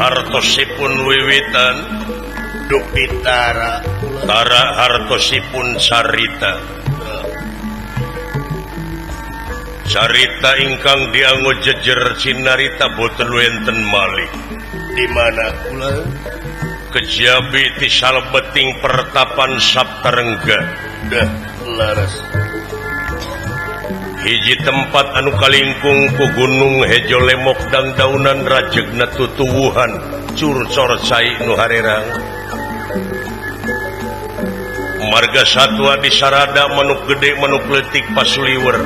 hartosipun wiwitan Dupitara tara hartosipun carita ingkang dianggo jejer cinarita boten wenten malih di mana kula kejabi ti salebeting pertapan Saptarengga dah laras hiji tempat anu kalingkung ku gunung hejo lemok dang daunan rajegna tutuwuhan curcor cai nu harerang marga satwa di sarada manuk gede manuk letik pasuliwer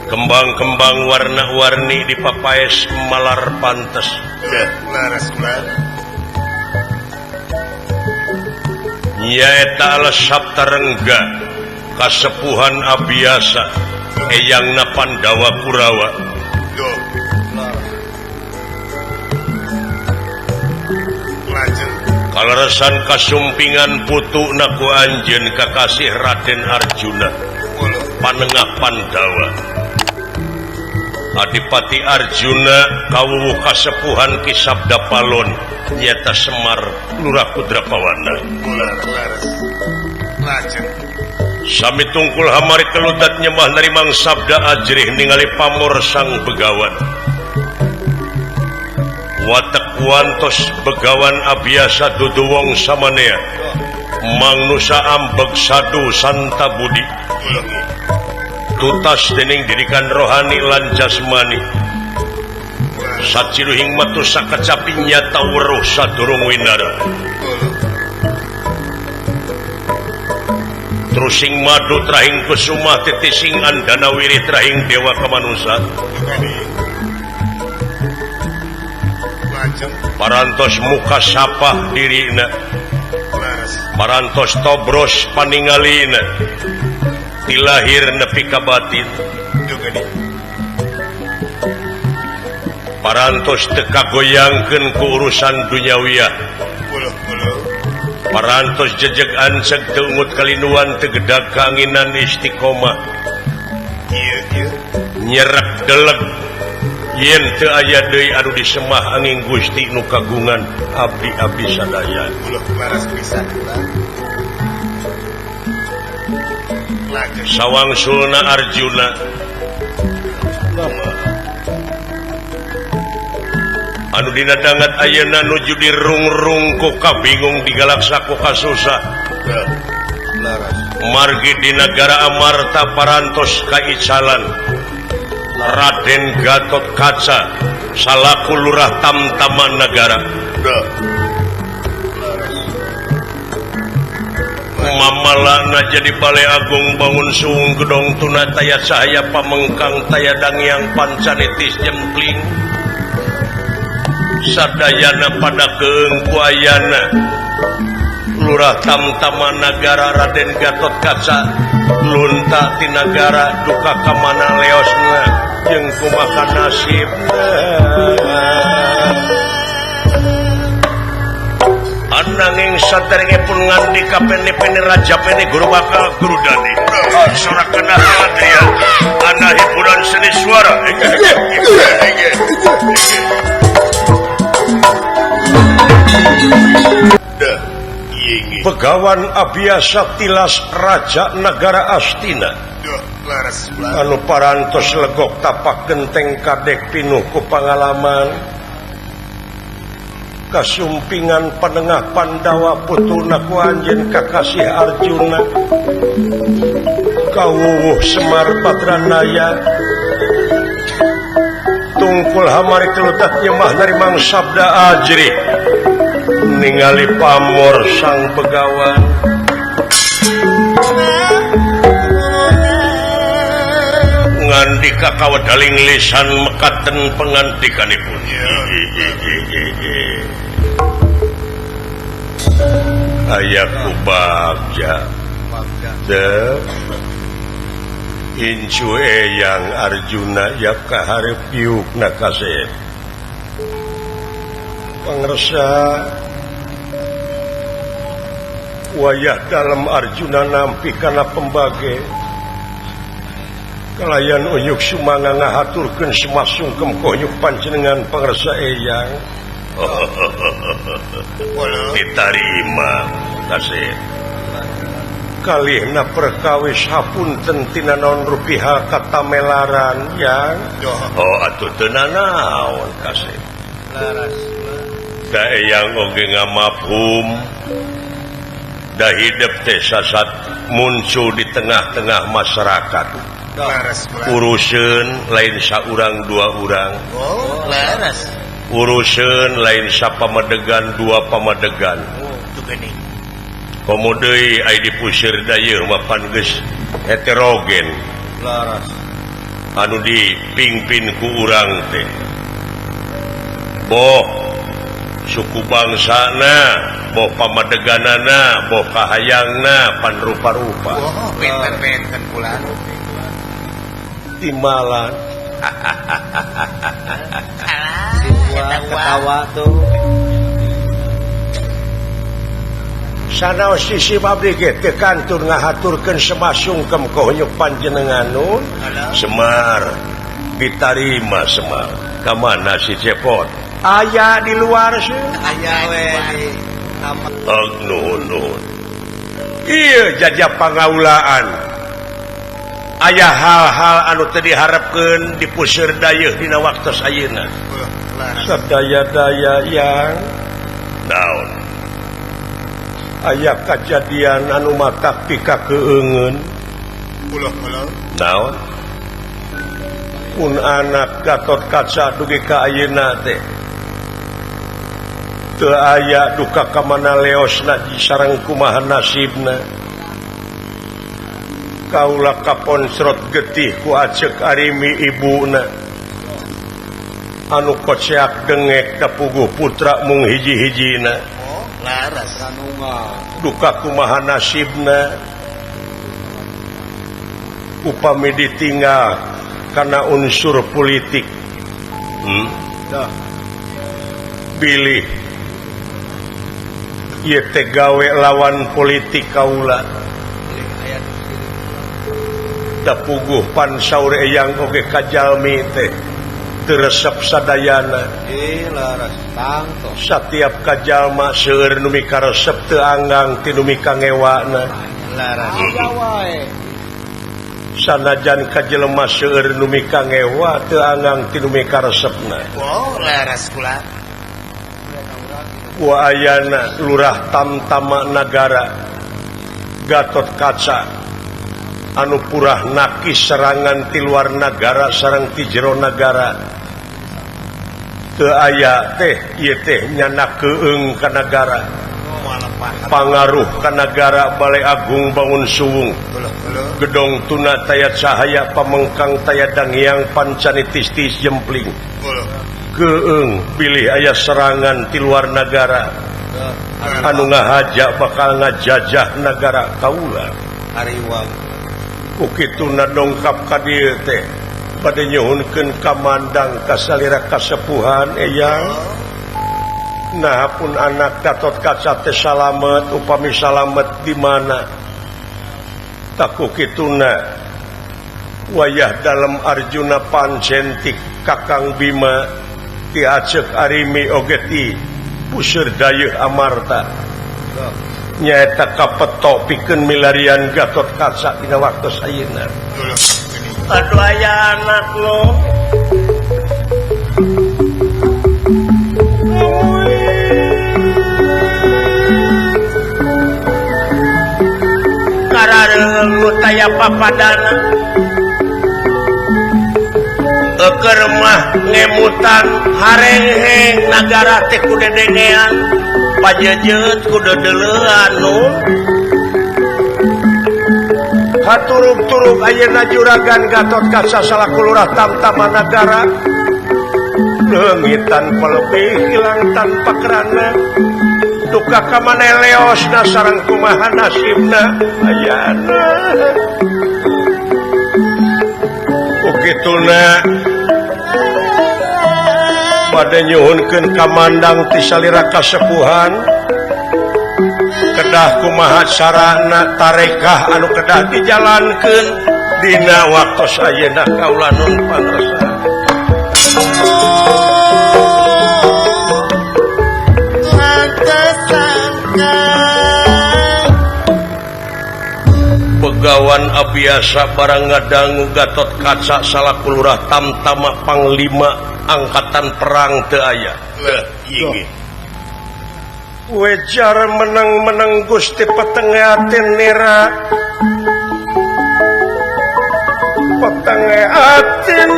kembang-kembang warna-warni di papaes malar pantes dah laras nyaeta alas Saptarengga kasepuhan abiasa eyangna Pandawa Kurawa doh lajeng kaleresan kasumpingan putukna ku anjeun kakasih Raden Arjuna panengah Pandawa Adipati Arjuna kawuh kasepuhan Ki Sabda Palon nyata Semar Lurah Kudrapawana laras lajeng sami tungkul hamari keludat nyembah narimang sabda ajrih ningali pamor sang begawan watek wantos begawan abiasa dudu wong samanea mangnusa ambek sadu santa budi tutas dening didikan rohani lan jasmani saciruhing matu sakacapi nyata weruh sadurung winara terusing madu trahing kusuma titising andana wiri trahing dewa kemanusa parantos muka sapah dirina parantos tobros paningalina dilahir nepi ka batin parantos teka goyangkeun ku urusan duniawiyah parantos jejeg anseg teungut kalinuan tegedag kanginan istiqomah nyerak deleg yen teu aya deui anu disemah angin Gusti nu kagungan abdi-abdi sadaya sawangsulna Arjuna anu dina dangat ayeuna nuju dirungrung ku kabingung digalaksa ku kasusah margi di negara Amarta parantos kaicalan Raden Gatot Kaca salaku lurah tamtaman negara mamalana jadi balai agung bangun suung gedong tuna taya cahaya pamengkang taya dangyang pancanitis jempling sadayana pada keungkuayana lurah tamtaman negara Raden Gatot Kaca lunta ti negara duka kamana leosna jeung kumaha nasibna ananging saderenge pun ngandika pene-pene raja pene guru bakal guru dani sorakeun hadiah ana hiburan seni suara Begawan abiasa tilas raja negara Astina anu parantos legok tapak genteng kadek pinuh ku pangalaman kasumpingan penengah Pandawa putuna ku anjeun kakasih Arjuna kawuh Semar Badranaya tungkul hamari kelutat nyembah narimang sabda ajri ningali pamor sang begawan ngandika kawadaling lisan mekaten pengantikanipun ayaku bagja incu eyang Arjuna yak kaharep yukna kasep pangresa wayah dalam Arjuna nampi kana pembage kalayan uyuk sumanga ngahaturkeun sumasungkem koyuk panjenengan pangresa eyang. Ditarima kasih. Kalihna perkawis hapunten tina naon rupiah katamelaran yang. Atuh teu nanaon kasih. Laras. Da eyang oge ngamafhum. Da hidup teh sasat muncul di tengah-tengah masyarakat. Urusan lain saurang dua urang. Laras. Urusan lain sapamadegan dua pamadegan. Komo deui aya di puseur dayeuh mapan geus heterogen. Laras. Anu dipingpin ku urang teh. Boh suku bangsana, boh pamadeganana, boh kahayangna pan rupa-rupa. Benten-benten pula. Timbalan. Ketawa tuh. Sanaos sisi abdi ge teu kantur ngahaturkeun semasungkem kohonyuk panjenenganun. Semar ditarima Semar. Ka mana si Cepot? Aya di luar sih. Aya we di kamar. Nuhun. Ieu jajah pangaulaan. Aya hal-hal anu teu diharepkeun di puseur dayeuh dina waktos ayeuna. Sadaya-daya yang naon? Aya kajadian anu matak pika keungeun. Naon? Pun anak Gatot Kaca dugi ka ayeuna teh. Teu aya duka ka mana leosna sareng kumaha nasibna. Kaula kaponsrot getih ku aceuk arimi ibuna. Anu koceak dengek ka puguh putra mung hiji-hijina. Laras Duka kumaha nasibna upami ditinggal karena unsur politik. Pilih ieu teh gawe lawan politik kaula. Da puguh pan saur eyang oge kajalmi teh teu resep sadayana. Laras tangto. Satiap kajalma seueur nu mika resep teu anggang ti nu mika ngewana. Laras. Sanajan kajelema seueur nu mika ngewa teu anggang ti nu mika resepna. Laras kula. Ku ayana lurah Tamtama Nagara Gatot Kaca anu purah nakis serangan ti luar nagara sareng ti jero nagara. Teu aya teh ieu teh nyana keung ka nagara. Pangaruh ka nagara Balai Agung bangun suwung. Gedong tuna taya cahaya pamengkang taya dangiang pancanitistis jempling. Keung pilih aya serangan ti luar nagara. Anu ngahaja bakal ngajajah nagara kaula. Ariwang. Ukituna dongkap ka dieu teh bade nyuhunkeun kamandang kasalira kasepuhan eyang. Nah pun anak Gatot Kaca teh salamet upami salamet di mana? Tak ukituna wayah dalam Arjuna Pancentik Kakang Bima ti aceuk arimi oge ti puseur dayeuh Amarta. Nyaeta kapeto pikeun milarian Gatot Kaca dina waktos ayeuna. Aduh aya anak lo. Karareung nu taya papadana. Eukeur mah ngemutan hareng-heng nagara teh ku dedengean. Pajejeut ku dedeleuan nu. Haturug-turug ayeuna juragan Gatot Kaca salaku lurah Tamtama Nagara. Leungitan pelebih hilang tanpa kerana. Duka ka maneh leosna sareng kumaha nasibna ayana. Ukituna bade nyuhunkeun kamandang ti salira kasepuhan. Kedah kumaha carana tarekah anu kedah dijalankeun dina waktu ayeuna kaula nun pangresa Begawan abiasa barang ngadangu Gatot Kaca salaku lurah Tamtama Panglima angkatan perang teu aya. Inggih. Wejar menang-menang Gusti Petengeatin nira Petengeatin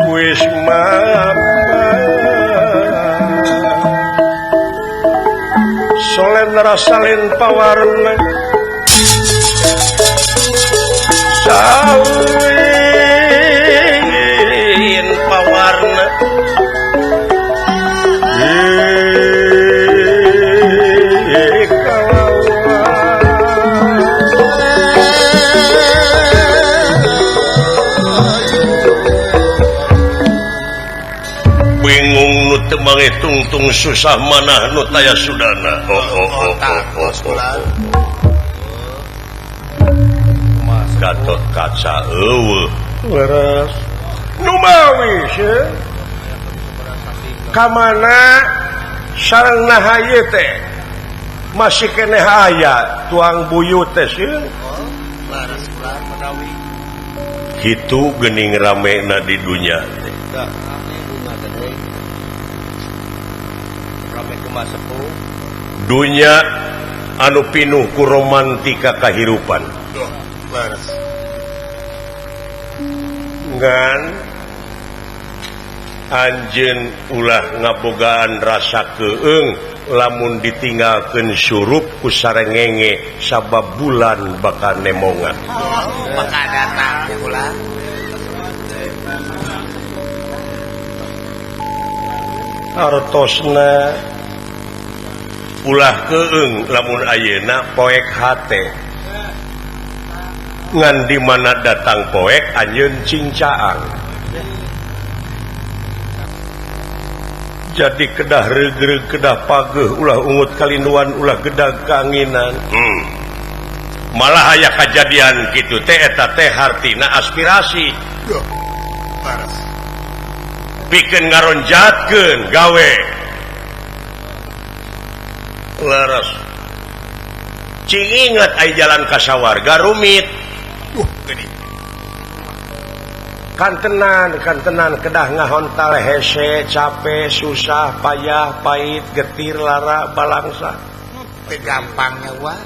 Wisma Solen rasalin pawarna Sawin pawarna bingung nu teu mangitungtung susah manah nu taya sudana. Gatot Kaca eueuh leres nu mawi seuh ka mana sareng nahaye teh masih keneh aya tuang buyut teh seuh kitu geuning ramena di dunya teh dunya anu pinuh ku romantika kahirupan ngan anjeun ulah ngabogaan rasa keung lamun ditinggalkeun surup ku sarengenge sabab bulan bakal nemongan bakal datang bulan artosna ulah keung lamun ayeuna poek hate ngan di mana datang poek anjeun cincaang jadi kedah regreg kedah pageuh ulah ungut kalinduan ulah gedag kaanginan malah aya kajadian kitu teh eta teh hartina aspirasi pikeun ngaronjatkeun gawe leres cing inget aya jalan ka sawarga rumit kan tenan kedah ngahontal hese capek susah payah pahit getir lara balangsa gampangnya wah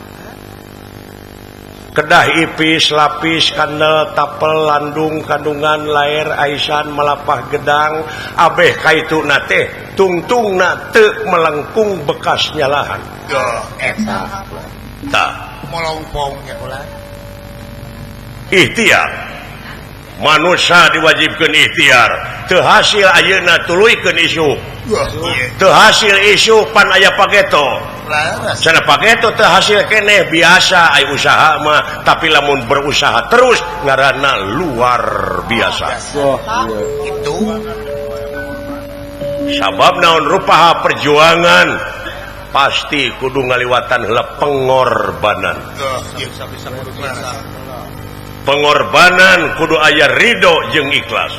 kedah ipis lapis kandel tapel landung kandungan lair aisan melapah gedang abeh kaituna teh tungtungna teu melengkung bekas nyalahan eta tah melongpongnya ulah ikhtiar manusia diwajibkan ikhtiar teu hasil ayeuna tuluykeun isu teu hasil isu pan aya pageto sana pageto teu hasil keneh biasa aya usaha mah tapi lamun berusaha terus ngaranna luar biasa itu sabab naon rupaha perjuangan pasti kudu ngaliwatan heula pengorbanan pengorbanan kudu aya ridho jeung ikhlas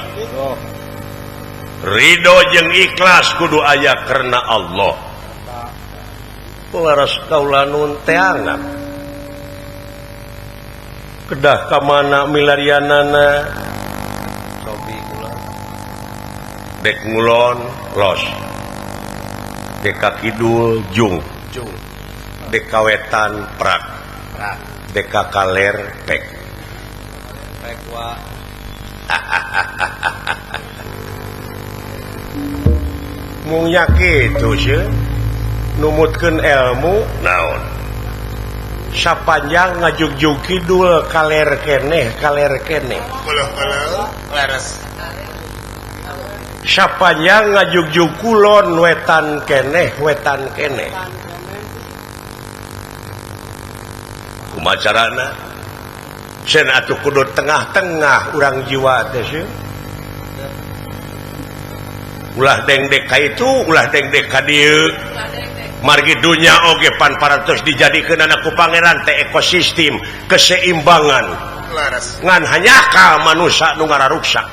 ridho jeung ikhlas kudu aya karena Allah laras kaula nun teangan kedah ka mana milarianana cobi kula dek ngulon los dek ka kidul jung dek ka wetan prak dek ka kaler pek mung yakitu seuh numutkeun ilmu naon sapanjang ngajugjug kidul kaler keneh leres sapanjang ngajugjug kulon wetan keneh kumaha carana sen atuh kudu tengah-tengah urang jiwa teh seuh ulah dengdeka itu ulah dengdeka dieu margi dunya oge pan parantos dijadikeun anakku pangeran teh ekosistem keseimbangan laras ngan hanya ka manusia nu ngararuksak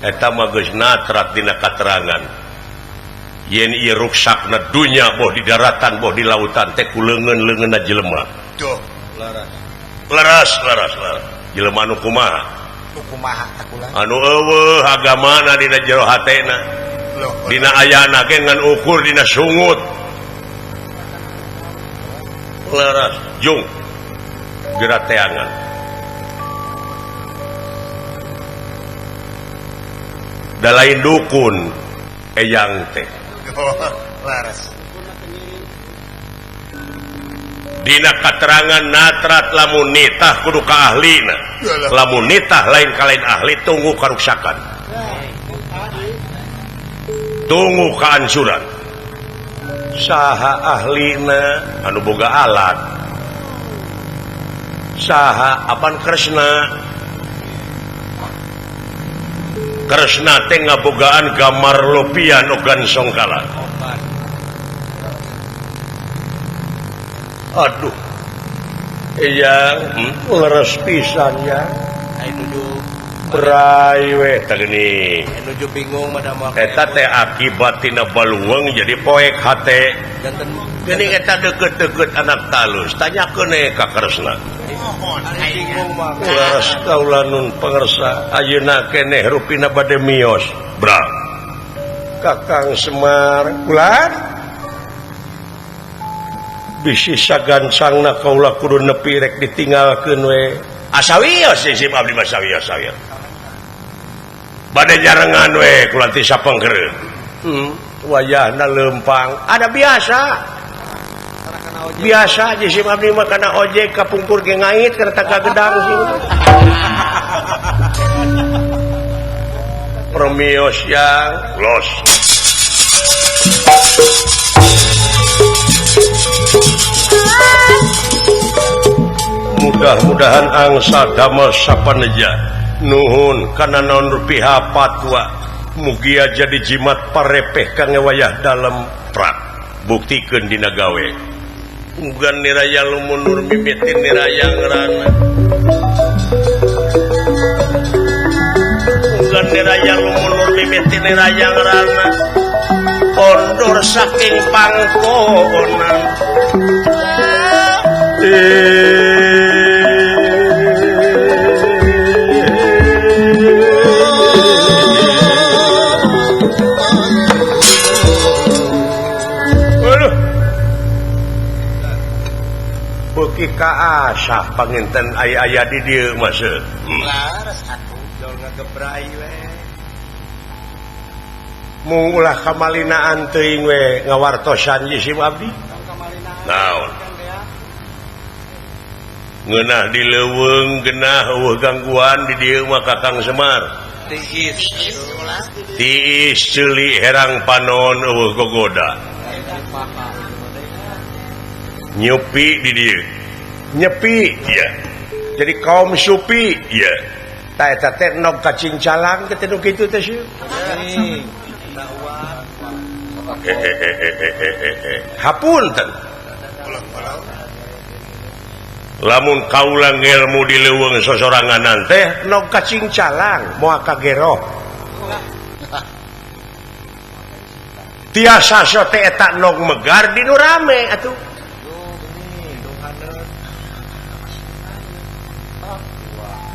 eta mah geus natrat dina katerangan yen ieu ruksakna dunya boh di daratan boh di lautan teh ku leungeun-leungeunna jelema tuh laras jelema nu kumaha kumaha takulah anu eueuh agamana dina jero hatena loh dina ayana ge ngan ukur dina sungut laras jung gerateangan da lain dukun eyang teh laras dina katerangan natrat lamun nitah kudu ka ahlina lamun nitah lain kalain ahli tunggu karuksakan tunggu kehancuran saha ahlina anu boga alat saha apan Kresna teh ngabogaan gambar lopian ogan songkala aduh iya leres pisan ya ai nuju berai we tah geuning nuju bingung madama eta teh akibat tina baluweung jadi poek hate janten geuning eta deukeut-deukeut anak talus tanyakeun ka Kresna bingung mah leres kaula nun pangersa ayeuna keneh rupina bade mios bra Kakang Semar ulah bisi sagancangna kaula kudu nepi rek ditinggalkeun we asawios sim abdi mah sawios bade jarengan we kulanti sapengkereun wayahna lempang ada biasa aja sim abdi mah kana ojek kapungkur ge ngait kareta kagedang sih permios yang los mudah-mudahan angsa damel sapaneja nuhun kana naon rupiah patwa mugia jadi jimat parepeh kang wayah dalam prak buktikeun dina gawe mugan niraya lumunur mimitin niraya ngerana mugan niraya lumunur mimitin niraya ngerana kondur saking pangkonan beuki kaasah panginten aya-aya di dieu mah seuh laras atuh jol ngagebrai we mung ulah kamalinaan teuing we ngawartosan jisim abdi naon ngeunah di leuweung genah eueuh gangguan di dieu mah Kakang Semar tiis ceuli herang panon eueuh gogoda nyepi di dieu nyepi ya jadi kaum supi ya ta eta teh nog kacing calang teh nu kitu teh sieun hapunten lamun kaula ngelmu di leuweung sosoranganan teh nog kacing calang moal kageroh tiasa sote eta nog megar di nu rame atuh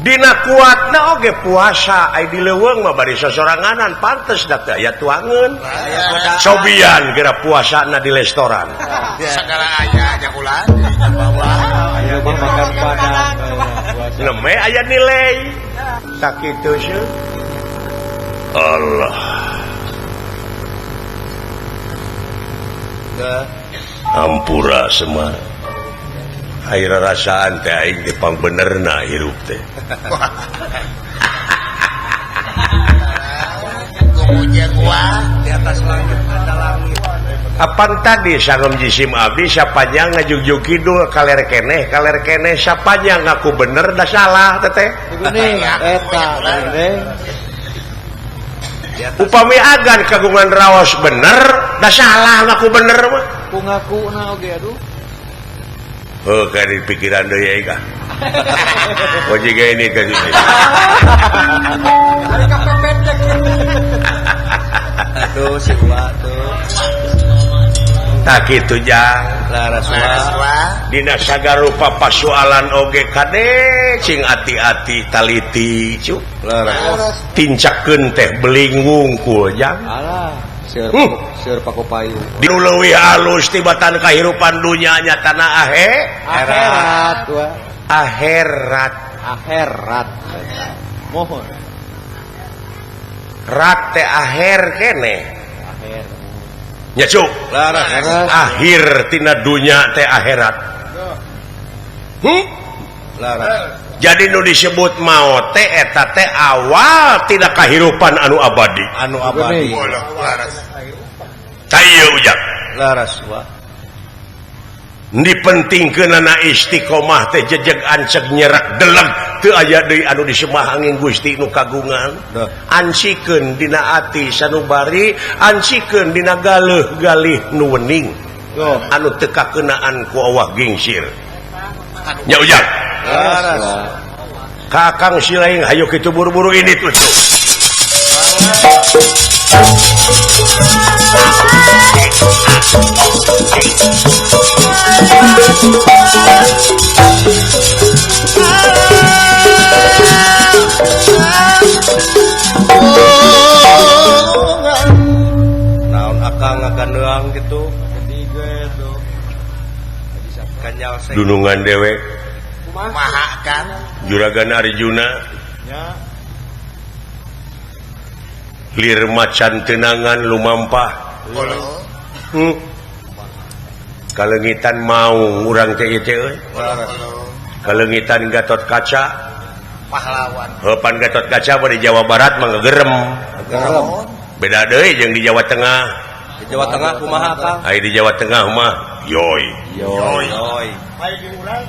dina kuatna oge puasa ai di leuweung mah bari sosoranganan pantes da teh aya tuangeun sobian geura puasana di restoran segala aya nya ulah aya mah makan padang leme aya nilai sakitu seuh Allah ampura Semar air rasaan teh aing teh pang benerna hirup teh gumunya gua di atas langit ada langit apan tadi sangem jisim abdi sapanya ngajugjug kidul kaler keneh sapanya ngaku bener da salah teteh geuning eta geuning upami agan kagungan raos bener dah salah ngaku bener mah Ku ngaku na oge aduh. oh kan di pikiran deui ya Ika oh jiga ini kan ini Hari kapepet. Aduh si Wa tuh. tak kitu jang Laras Laras Wa. wa. dina sagarupa pasualan oge kade cing ati-ati taliti cuk Laras. tincakeun teh belingung ku jang Alah, seur paku payu. dinu leuwih halus tibatan kahirupan dunya nya tanah Akhirat wa. akhirat Akhirat. Mohon. rat teh akhir kene Akhir. nya cuk Laras. akhir tina dunya teh akhirat Laras. jadi nu disebut maut teh eta teh awal tina kahirupan anu abadi Anu abadi. Bodoh, laras. tah ieu ujang Laras Wa. dipentingkeunana istiqomah teh jejeg anceg nyerak deleg teu aya deui anu disemahangin Gusti nu kagungan Duh. ansikeun dina ati sanubari ansikeun dina galih nu wening Yo. anu teu kakeunaan ku awak gingsir nya ujang Laras Wa. kakang silaing hayu kitu buru-buru ini tuh Naon akang ngagandeang gitu. Ketiga tuh. Kanyal sek. dunungan dewek Maha kan. juragan Arjuna Nya. lir macan tenangan lumampah Bodoh. kalengitan mau urang teh ieu teh euy. Laras. kalengitan Gatot Kaca Pahlawan. heupan Gatot Kaca mah di Jawa Barat mah ngegerem Gerem. beda deui jeung di Jawa Tengah Di Jawa Tengah kumaha Kang? ai di Jawa Tengah mah yoy Yoy.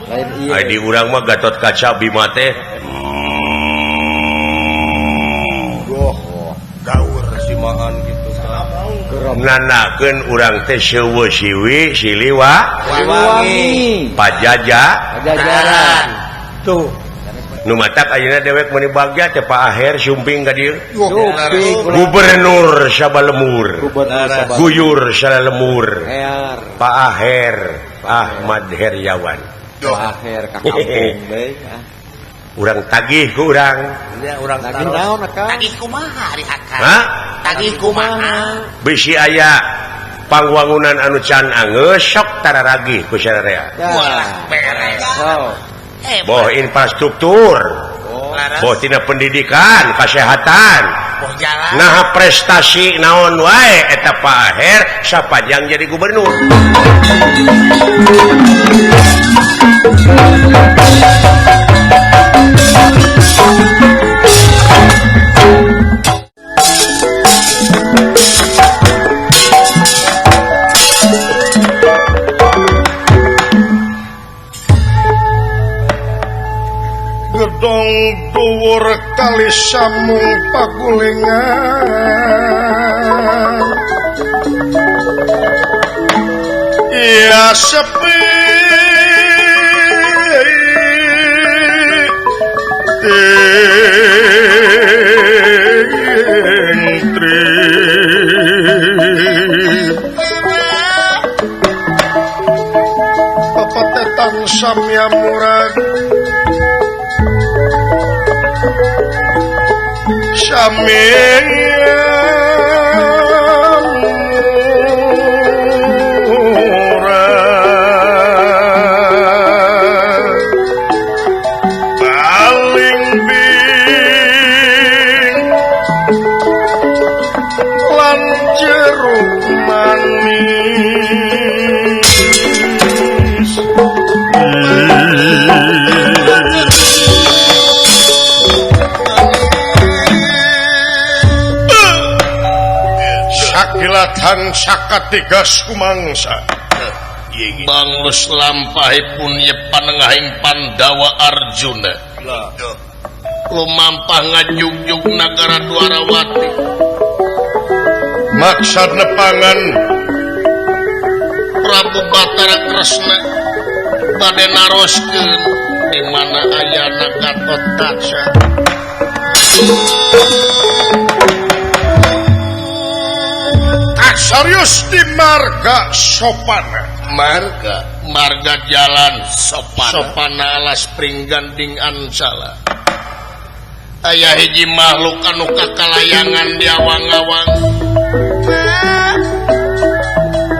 Lain iya. ai di urang mah Gatot Kaca Bima teh Goh. Gaur. Simaan gitu Kang. Gerem. nanakeun urang teh seueuh siwi siliwa Wangi. pajaja Pajajaran. Tuh. nu matak ayeuna dewek meuni bagja teh Pak Aher sumping ka dieu Suping. gubernur Sabalemur Gubernur. guyur Sabalemur Air. Pak Aher Ahmad Heriawan Akhir ka kampung deui. urang tagih ku urang Ya urang lagi naon Kang? Tagih kumaha hari akal. ha Tagih kumaha. bisi aya pangwangunan anu can angeus sok tararagih ku sararea Walah beres. Oh. boh infrastruktur Laras. boh tina pendidikan kesehatan Boh jalan. nah prestasi naon wae eta Pak Aher sapanjang jadi gubernur gedong dhuwur kali samung pagulingan ya sepi pepetetan samya murad baling bing lan jeruk manis sakilatan sakatigas kumangsa Banglus lampahipun ye panengahing Pandawa Arjuna. Duh. Lumampah ngajugjug nagara Dwarawati. maksud nepangan Prabu Batara Kresna bade naroskeun di mana ayana Gatotkaca. serius di marga sopana marga jalan sopana alas pringganding ansala. Aya hiji makhluk anu kakalayangan di awang-awang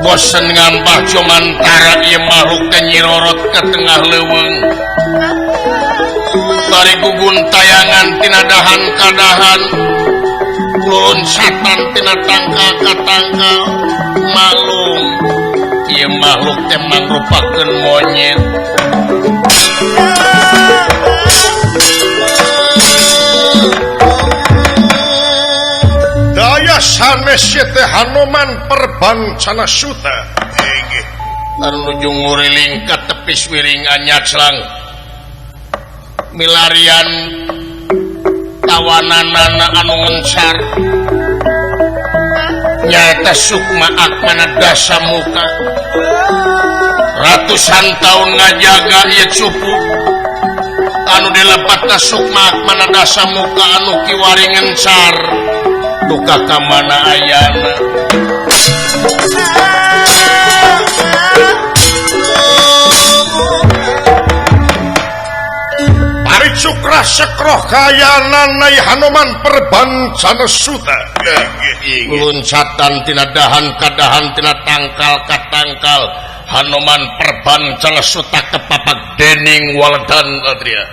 bosen ngampah cumantara ieu makhluk teh nyirorot ke tengah leuweung bari gugun tayangan tina dahan ka dahan loncatan tina tangkal ka tangkal malung ieu makhluk teh mangrupakeun monyet. daya sanes teh Hanoman Perbancana Suta anu nuju nguriling ka tepis wiring anyaclang milarian tawananana anu ngencar nyaeta Sukma Akmana Dasamuka ratusan tahun ngajaga ieu cupu anu dilepatna Sukma Akmana Dasamuka anu kiwari ngencar duka ka mana ayana. Paricukra sekroh kayanan nai Hanoman Perbancana Suta luncatan tina dahan ka dahan tina tangkal ka tangkal Hanoman Perbancana Suta kepapak dening Waldan Adria.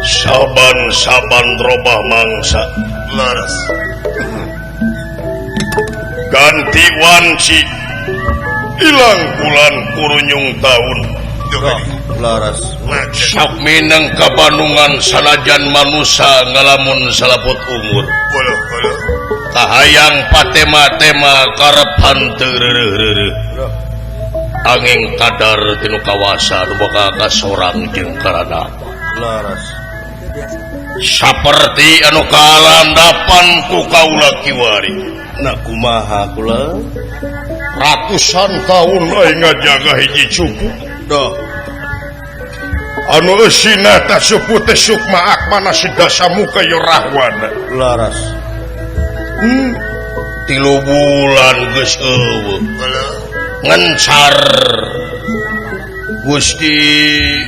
Saban-saban robah mangsa Laras. ganti wanci ilang bulan kurunyung tahun Laras. sok minang kabanungan sanajan manusia ngalamun salaput umur tahayang patema-tema karepan terereuh angin kadar tinu kawasa nu bakal kasorang jeung karana Laras. saperti anu kalandapan ku kaula kiwari Nak kumaha kula? ratusan tahun aing ngajaga hiji cupu Dah. anu eusina ta supu teh sukma akmana sedasa muka yo rahwana Laras. 3 bulan geus eueuh ngencar Gusti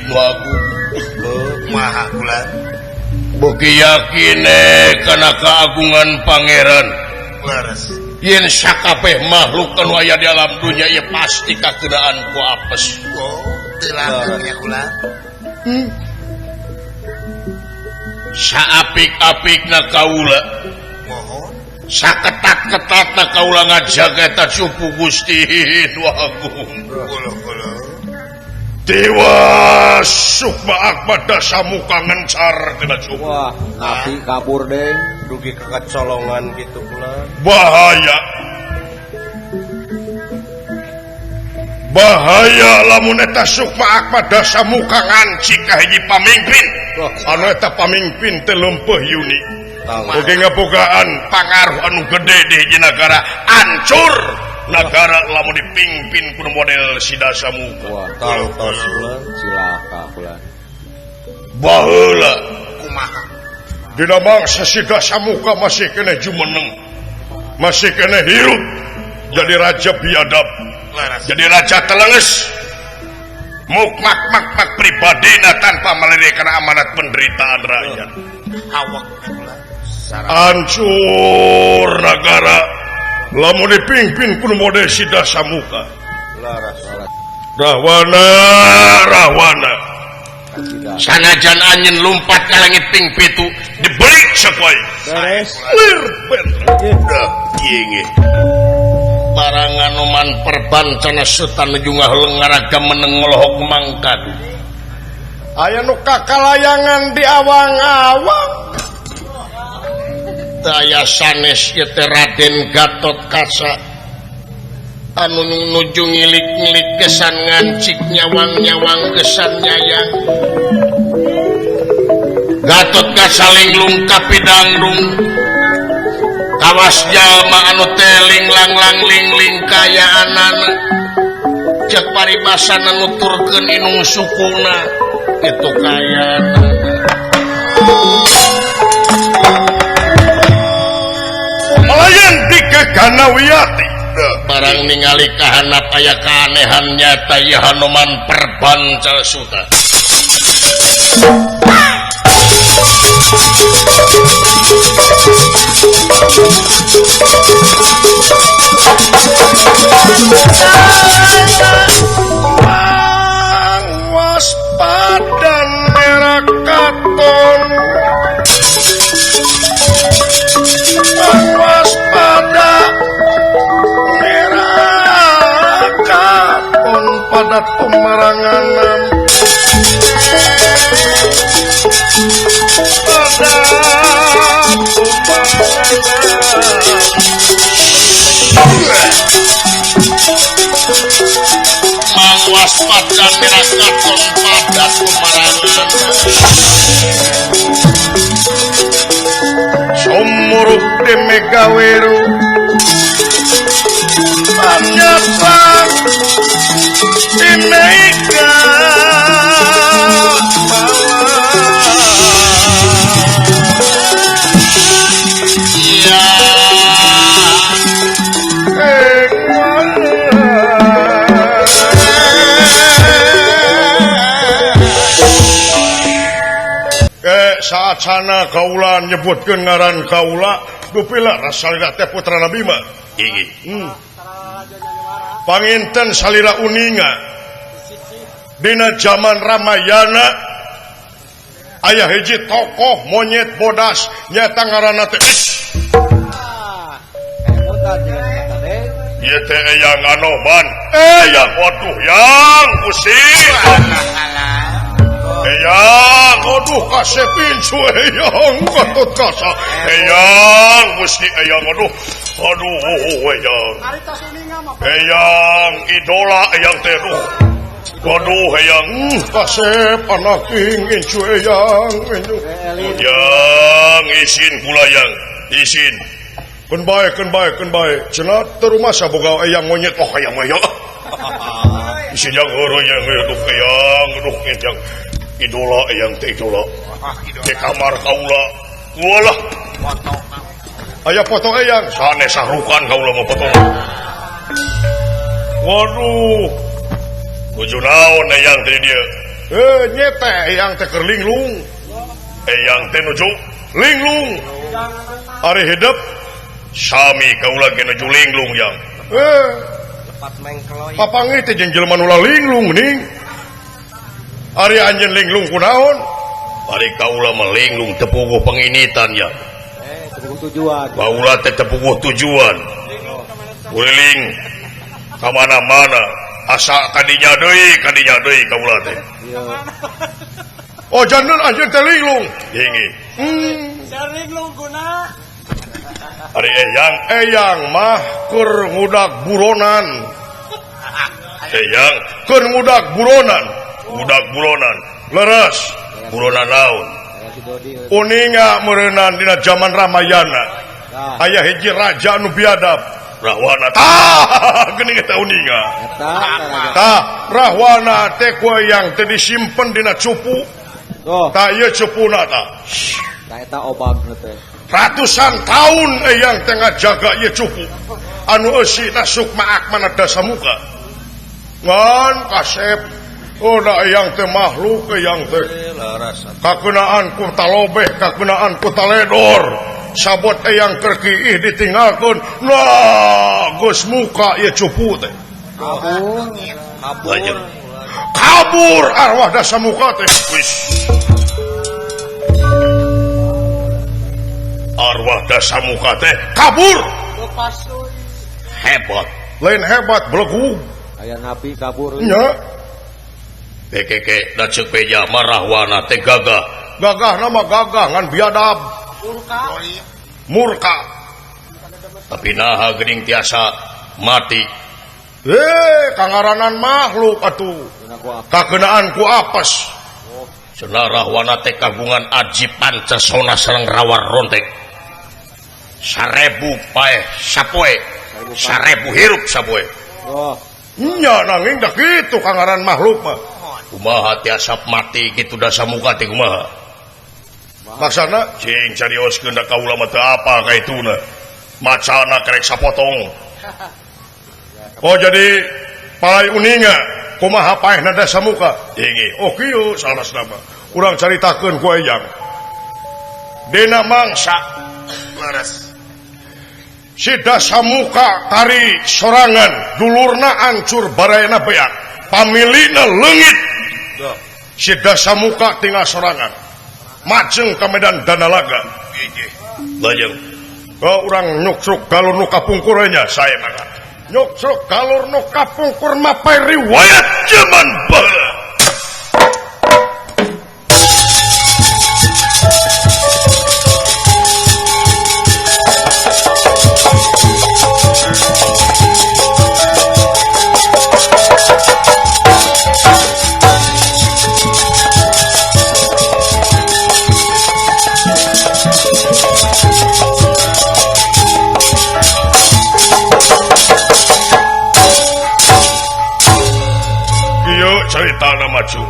nu agung Maha kula. beuki yakin kana keagungan pangeran Laras. yen sakabeh makhluk anu aya di alam dunya ieu pasti kakeunaan ku apes Oh, tilangan ya kula. saapik-apikna kaula Mohon. saketat-ketatna kaula ngajaga eta cupu Gusti nu agung Kula. Dewa sukma akmad dasamuka ngencar kena cupu Wah, napi kabur deng, dugi kekecolongan gitu kula. bahaya lamun eta sukma akmad dasamuka ngancik ka hiji pamimpin anu eta pamimpin teh leumpeuh yuni oge ngabogaan pangaruh anu gede di hiji nagara hancur nagara lamun dipimpin ku model si dasamuka Wah, tahu kula, cilaka kula. baheula Kumaha. dina mangsa si dasamuka masih kena jumeneng masih kena hirup jadi raja biadab Laras. jadi raja telenges mukmak pribadina tanpa melirikan amanat penderitaan rakyat Awak kula. hancur negara lamun dipimpin kudu model si dasamuka Laras. rahwana Tidak. sanajan anjeun lumpat ka langit ping pitu dibalik sapoe Beres. lir ben dah kieu barangan oman perbancana setan jungah lengaraga meneng ngelohok mangkat aya nu kakalayangan di awang-awang daya sanes ieu teh Raden Gatot Kaca anu nuju ngilik-ngilik kesan ngancik nyawang-nyawang kesan nyayang Gatot Kaca linglung kapidangdung kawas jalma anu teh linglang lingling kayaanana cek paribasana nuturkeun inung sukuna itu kayaana layan dikegana wiyati barang ningali kahanap aya keanehan nyata ya Hanuman perbancal suta waspadan merah katon waspada merah katon pada tumaranganan pada mang waspada merah katon pada tumaranganan sumuruk demegaweru saat sana kaula nyebutkeun ngaran kaula dupila rasalira teh putra Nabi mah inggih panginten salira uninga dina zaman Ramayana aya hiji tokoh monyet bodas nyata ngaranna teh ieu teh Eyang Anoman yang waduh yang pusing Eyang aduh kasepin cu Eyang katut kasa Eyang mesti Eyang aduh Eyang idola Eyang teh waduh Eyang kasep anak ingin cu Eyang yang isin pula yang isin keun bae cenah teu rumah saboga Eyang monyet Eyang isin yang heureuy yang aduh Eyang idola Eyang teh idola di kamar kaula walah aya foto Eyang sanes sahrukan kaula mah foto waduh nuju naon Eyang teh dia nyete Eyang teh keur linglung Eyang teh nuju linglung ari hidup sami kaula ge nuju linglung yang papangih teh jeung jelema nu linglung ning ari anjeun linglung kunaon ari kaula mah linglung teu puguh panginitan ya tujuan kaula teh teu puguh tujuan uliling ka mana-mana asa kadinya deui kaula teh oh janten anjeun teh linglung inggih linglung kuna ari Eyang mah keur ngudag buronan Eyang keur ngudag buronan leres buronan naon uninga meureunnan dina zaman Ramayana aya hiji raja anu biadab Rahwana geuning eta uninga Rahwana teh ku Eyang teh disimpen dina cupu tah ieu cupuna tah eta obagna teh ratusan tahun Eyang teh ngajaga ieu cupu anu eusina Sukma Akmana Dasamuka ngan kasep da Eyang teh makhluk Eyang teh kakeunaan ku talobeh kakeunaan ku taledor sabot Eyang keur kiih ditinggalkeun nah geus muka ieu cupu teh kabur arwah Dasamuka teh wis arwah Dasamuka teh kabur hebat lain hebat belegu aya napi kabur nya keke da ceuk beja Rahwana teh gagah nama gagah ngan biadab murka tapi naha geuning tiasa mati kangaranan makhluk atuh kakeunaan ku apes cenah Rahwana teh kagungan aji pancesona sareng rawar rontek 1000 paeh sapoe 1000 hirup sapoe nya nanging da kitu kangaran makhluk mah kumaha tiasa mati kitu Dasamuka teh kumaha maksana cing carioskeun da kaula mah teu apa kaituna macana karek sapotong oh jadi palai uninga kumaha paehna Dasamuka inggih oh kieu salasna mah urang caritakeun ku Eyang dina mangsa laras si Dasamuka tari sorangan dulurna ancur barayana beak pamilina leungit si Dasamuka tinggal sorangan majeng ka medan Danalaga lajeng urang nyuksruk galur nu kapungkur nya saya mah nyuksruk galur nu kapungkur mapai riwayat zaman baheula ceritana maju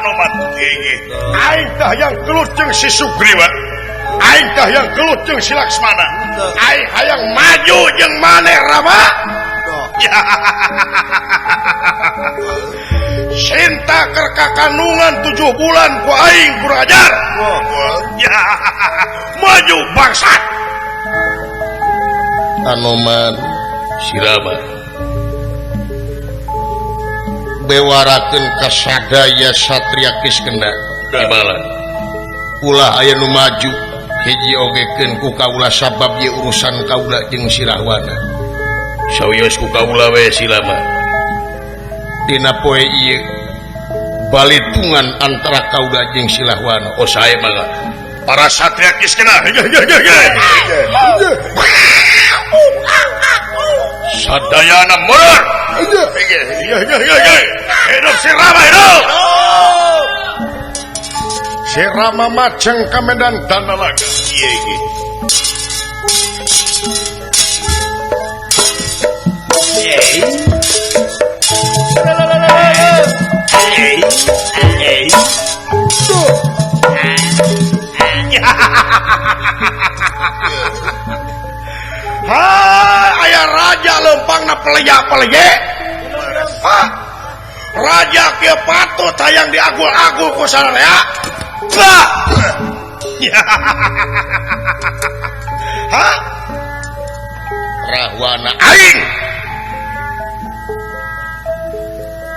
Anoman. Aing tah yang gelut jeung si Sugriwa. Aing tah yang gelut jeung si Laksmana. Aing hayang maju jeung maneh Rama. Sinta keur kakanungan 7 bulan ku aing kurang ajar. Ya, maju bangsat. Anoman Sirama bewarakeun kasadaya satria Kiskenda. Imbalan Ulah aya nu maju hiji ogekeun ku kaula sabab ieu urusan kaula jeung Sirahwana. sawios ku kaula we Silama. Dina poe ieu balitungan antara kaula jeung Silahwana. Oh saya mangga para satria Kiskena. Sadayana mundur. Hidup si Rama hidup. Si Rama majeng ka medan Danalaga. Aya raja lempangna pelege. Raja kieu patut hayang diagul-agul ku sararea. Rahwana Aing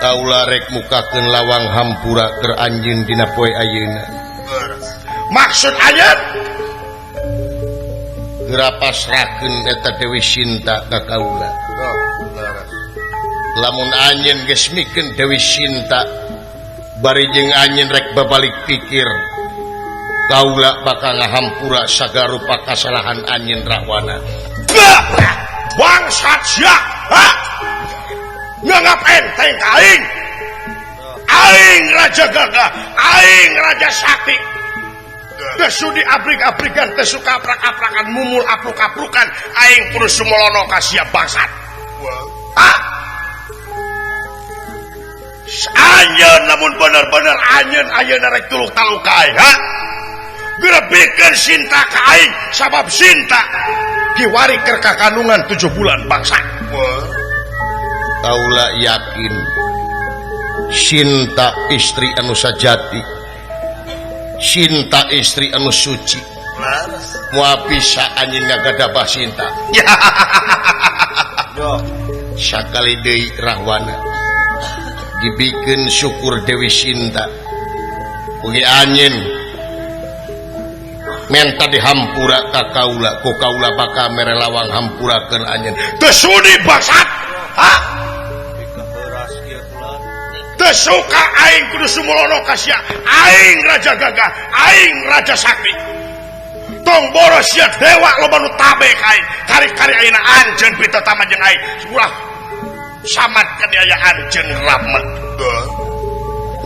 kaula rek mukakeun lawang hampura keur anjeun dina poe ayeuna. maksud ayat Geura pasrahkeun eta Dewi Sinta ka kaula. Lamun anjeun geus mikeun Dewi Sinta bari jeung anjeun rek babalik pikir, kaula bakal ngahampura sagarupa kasalahan anjeun Rahwana. bangsat sia. Nganggap enteng ka aing. Aing raja gagah, aing raja sakti. Tesu diabrik-abrikan, tesu kaprak-aprakan, mumul apluk-aplukan, aing kudu sumolono ka sia bangsat. Anjeun lamun bener-bener anjeun ayeuna rek tuluk taluk ka aing, Gerebikeun Sinta ka aing sabab Sinta diwari keur kakandungan 7 bulan bangsat. Kaula yakin Sinta istri anu sajati, Sinta istri anu suci, moal bisa anjeun ngagadabah Sinta. Sakali deui Rahwana dibikeun syukur Dewi Sinta ugi anjeun menta dihampura ka kaula, ku kaula bakal mere lawang hampurakeun anjeun. Teu sudi bangsat. Teu suka aing kudu sumolono ka sia. Aing raja gagah, aing raja sakti. Tong boros sia dewa loba nu tabe ka aing. Kari-kari ayeuna anjeun pitetama jeung aing. Ulah samatkeun aya anjeun Rama.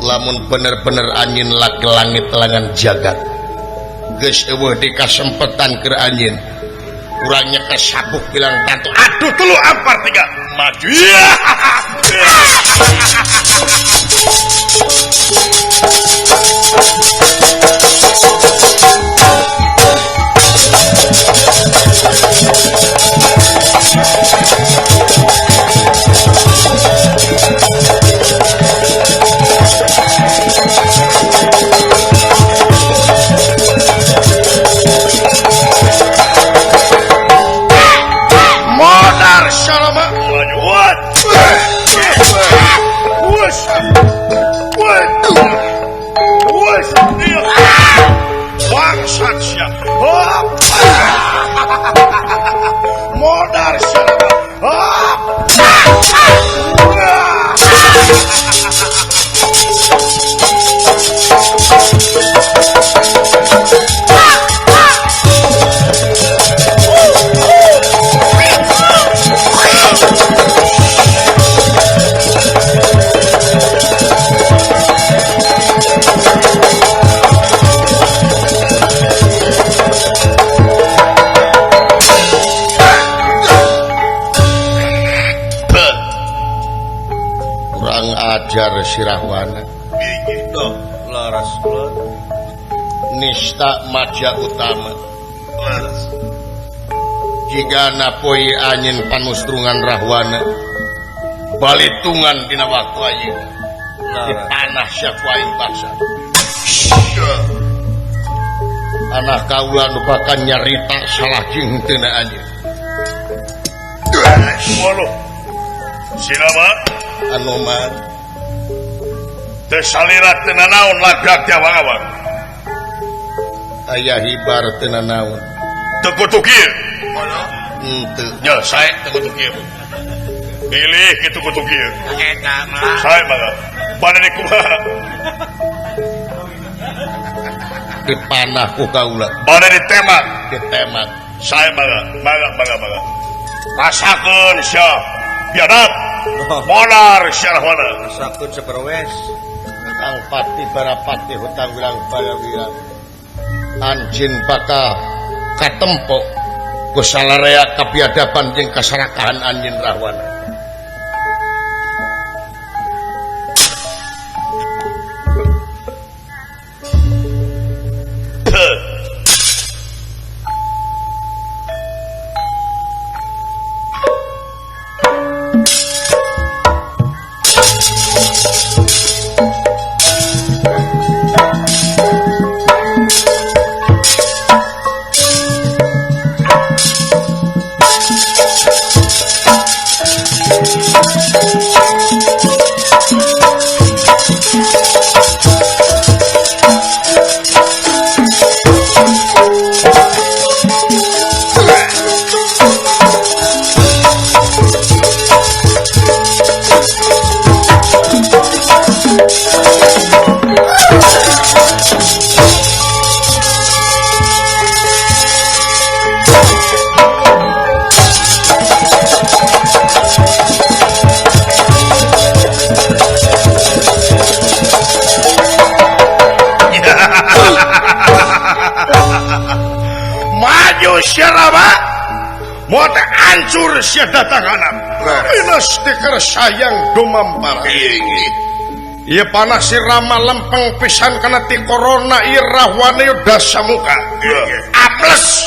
Lamun bener-bener anjeun laki langit langan jagat, geus eueuh dikasempetan keur anjeun urang nyekes sabuk bilang tantu. Aduh telu ampar tiga maju. Modar Salama. What? Bangsat sia. Modar Salama. Kurang ajar si Rahwana. laras nista maja utama laras jika napoi angin panustrungan rahwana balitungan dina waktu ayeuna di tanah syakuaing baksa anak kaula nu pakan nyarita salah jeung teu na anjeun waduh sinama anu mah teu salirat teu nanaon lagak teh awang-awang aya hibar teu nanaon teu kudu kieu henteu nya sae teu kudu kieu pilih kitu kudu kieu Eta mah. sae mah bade di kumaha dipanah ku kaula bade ditembak ditemak sae mangga rasakeun sia biadab monar sia rahwana Sakun saperwes. Kang pati barapati hutang wilang balawilang anjin bakal katempo ku salarea kapiadaban jeung kasarakahan anjeun rahwana maju sia Rama moal teh hancur sia datanganan minas tikar sayang dumampara ieu panas si Rama lempeng pisan kana ti corona ieu rahwana ieu dasamuka aples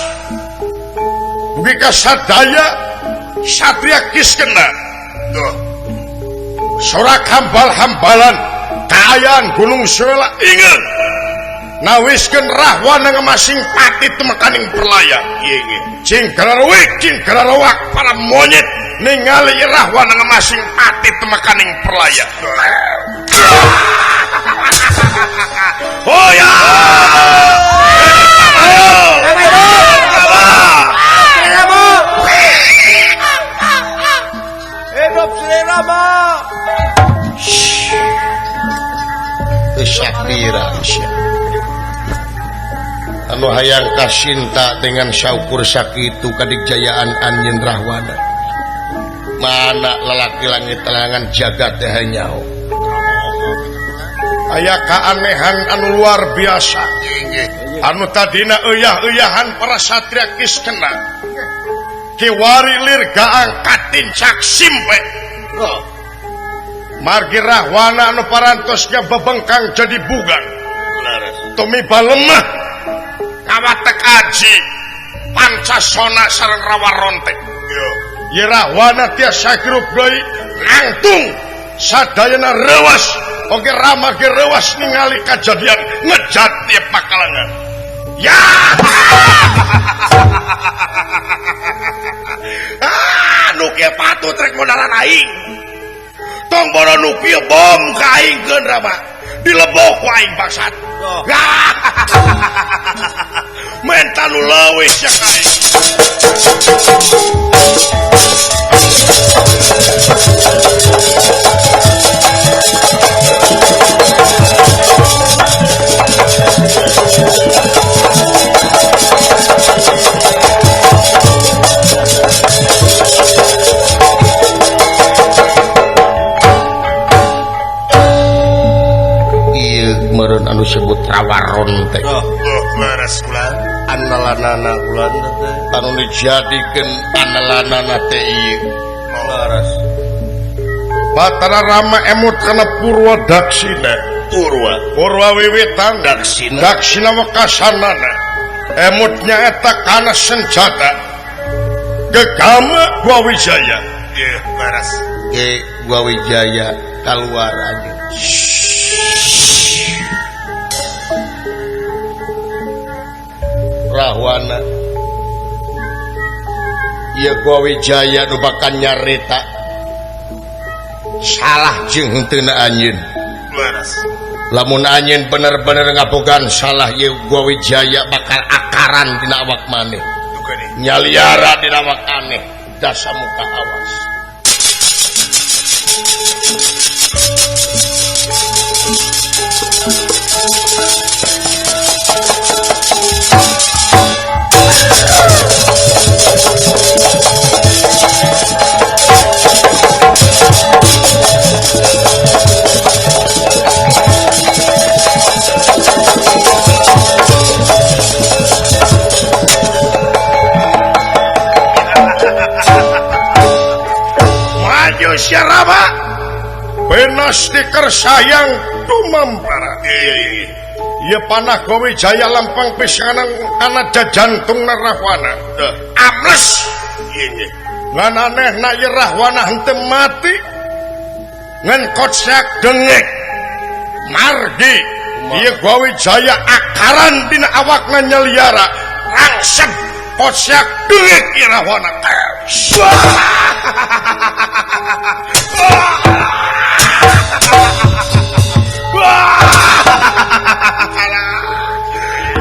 dugi ka sadaya satria kiskena sorak hambal-hambalan kaayaan gunung Sela inget nawiskeun rahwana ngamasing pati temekaning perlayang cing gararawak para monyet ningali rahwana ngamasing pati temekaning perlayang oh ya Sapira anu hayang kasinta dengan syaukur sakitu kadigjayaan anjeun rahwana mana lalaki langit telangan jagat teh nyao aya kaanehan anu luar biasa anu tadina euyah-euyahan para satria kiskena kiwari lirgaang katincak simpe margi rahwana anu parantosnya bebengkang jadi bugan tumiba lemah kawatek aji pancasona sareng rawa rontek ieu rahwana tiasa hirup deui nangtung sadayana rewas oge Rama ge rewas ningali kajadian ngejat ti pakalangan ya anu kieu patut rek modalan aing tong boro nu kieu bom ka aingkeun Rama dilebok ku aing bangsat mental nu leuwih sia ka aing meureun anu sebut rawaron teh leres ulang analanana ulan teh anu dijadikeun analanana teh ieu leres Batara Rama emut kana Purwadaksina Purwa wiwitan Daksina wekasanana emutnya eta kana senjata gegama Gwawijaya Baras. Gwawijaya keluar aja. Rahwana ieu Gwawijaya nu bakal nyarita salah jeung henteu anjeun. Baras. Lamun anjeun bener-bener ngabogan salah ieu Gwawijaya bakal akaran dina awak maneh. Nyaliara dina awak aneh. Dasamuka awas. Syaraba benas dikersayang tumampara ieu panah Gwawijaya lampang pisanan kana jajantung Rahwana amles ngan anehna ieu Rahwana henteu mati ngan kocak dengek margi ieu Gwawijaya akaran dina awakna nyeliara rangsep kocak dengek ieu Rahwana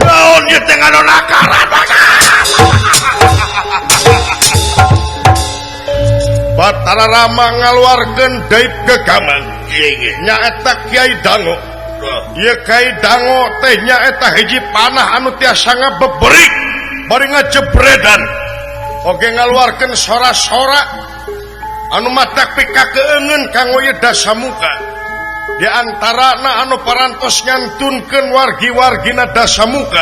naon ieu teh nganon akaran Batara Rama ngaluarkeun daib gegama nyaeta Kiai Dango ieu Kiai Dango teh nyaeta hiji panah anu tiasa ngabeberik bari ngajebredan oge ngaluarkeun sora-sora anu matak pikakeungeun kanggo ieu Dasamuka di antarana anu parantos ngantunkeun wargi-wargina Dasamuka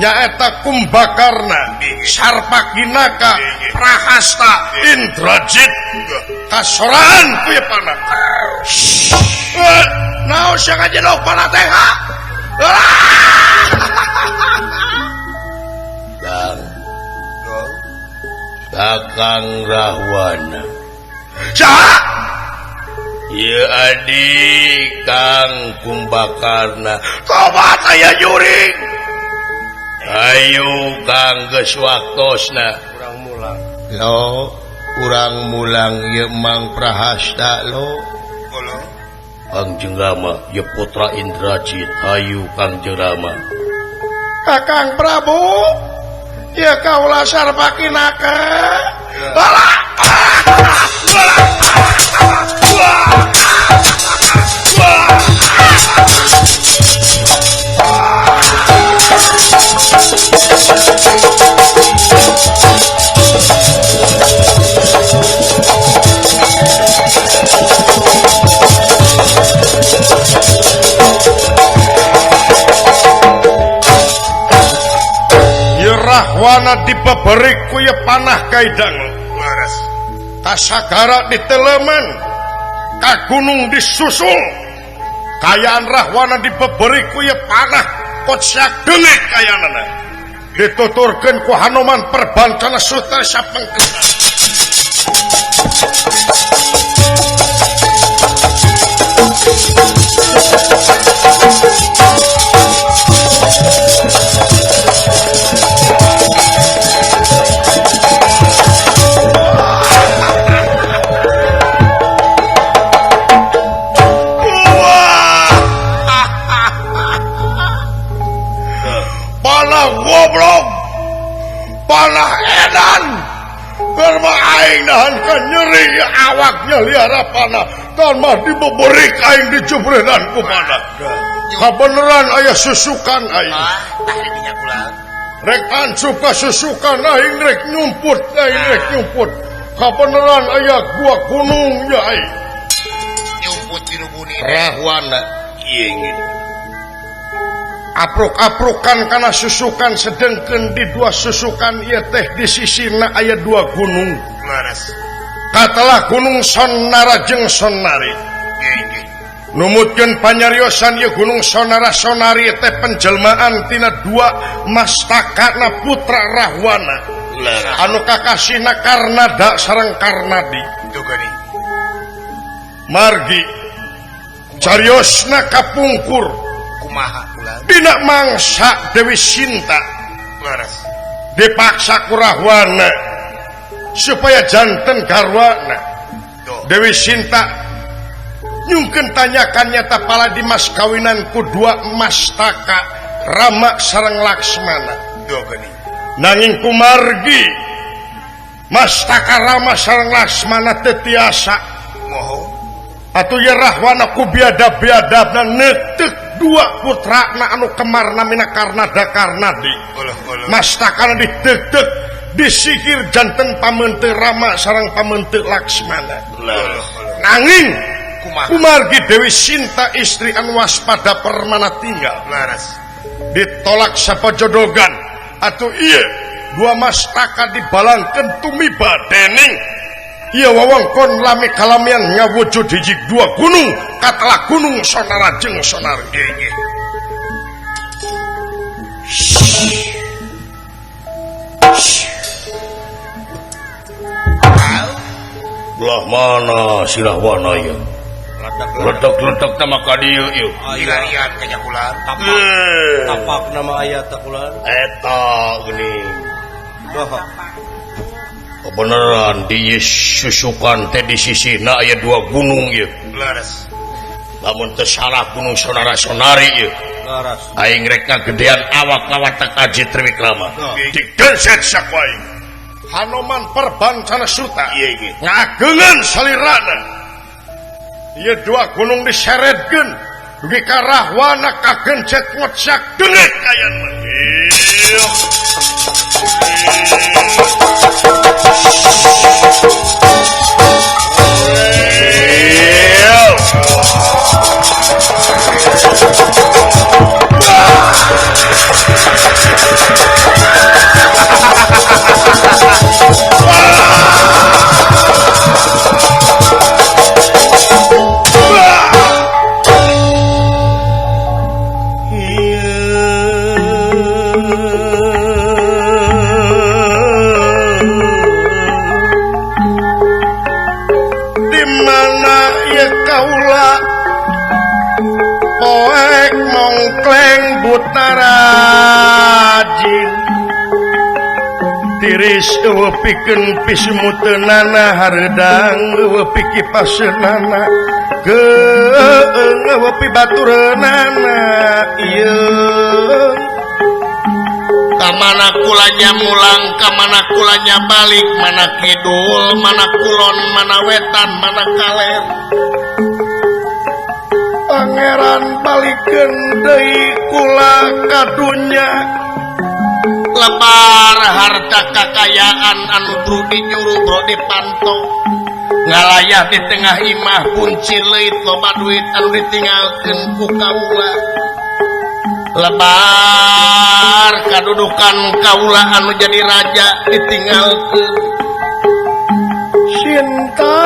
nyaeta Kumbakarna Sarpakinaka Prahasta Indrajit kasoraan ku ieu panah naon sia ngajedog panah teh Kakang Rahwana. Saha? Ieu adik Kang Kumbakarna. Tobat aya juring. Ayo Kang geus waktosna. Kurang mulang. Lo urang mulang ieu Mang Prahasta lo. Kulo. Kang Jengrama ieu putra Indrajit. Ayo Kang Jengrama. Kakang Prabu. Ya kaulah Sarpakinaka. Rahwana dibeberik ku ieu panah Kiai Dango Baras. tasagara ditelemen ka gunung disusul kayaan Rahwana dibeberik ku ieu panah kocak dengek kayanana dituturkeun ku Hanoman Perbancana Sutra sapengkeuna goblok panah edan karma aing nahan ka nyeri awaknya liara panah tan mah dibeberik aing dijebredan ku panah kabeneran aya susukan aing Tah dinya kula. rek ancup ka susukan aing rek nyumput kabeneran aya gua gunung ya aing Nyumput di rubuni. Rahwana Ieu apruk-aprukan kana susukan sedengkeun di dua susukan ieu teh di sisina aya dua gunung Baras. katalah gunung Sonara jeung Sonari numutkeun panyariosan ieu Gunung Sonara-sonari teh penjelmaan tina dua mastakana putra Rahwana anu kakasihna Karnada sareng Karnadi. Margi cariosna kapungkur kumaha ulah dina mangsa Dewi Sinta laras dipaksa ku Rahwana supaya janten garwana. Dewi Sinta nyungkeun tanyakan nyata pala di mas kawinan ku dua mastaka Rama sareng Laksmana. Nanging kumargi mastaka Rama sareng Laksmana teu tiasa moho atuh ya Rahwana ku biadab-biadabna neuteuk dua putrana anu kemar namina Karnada Karnadi. Mastakana diteuk-teuk disihir janten pamenteuk Rama sareng pamenteuk Laksmana. Nanging kumargi Dewi Sinta istri anu waspada permana tinggal laras ditolak sapajodogan atuh ieu dua mastaka dibalangkeun tumiba dening ieu wewengkon lami kalamian ngawujud hiji dua gunung katelah Gunung Sonara jeung Sonari. Belah mana si Rahwana ieu? Ledak-ledak nama ka dieu ieu. hilarian kanyakulan Tapak nama ayat takulan. Eta geuning. Kebenaran di susukan teh di sisina aya dua gunung ieu. laras Lamun teu salah Gunung Sonara-sonari ieu. Laras. Aing rek ngagedean awak lawatak Aji Triwikrama. Digenset sakuaing. Hanoman Perbancana Suta. Ngageungeun salirana. Ieu dua gunung diseretkeun dugi ka Rahwana kagencet ngocak deungit ayeuna. Dimana ya kaula poek mongkleng buta rajin tiris pikeun pismuteunana hareudang eueuh kipaseunana geung eueuh batureunana ieu kamana kulanya mulang kamana kulanya balik mana kidul mana kulon mana wetan mana kaler Pangeran balikeun deui kula ka dunya lebar harta kakayaan anu bro dinyuruh bro dipantau ngalayah di tengah imah kunci leuit loba duit anu ditinggalkeun ku kaula lebar kadudukan kaula anu jadi raja ditinggalkeun Sinta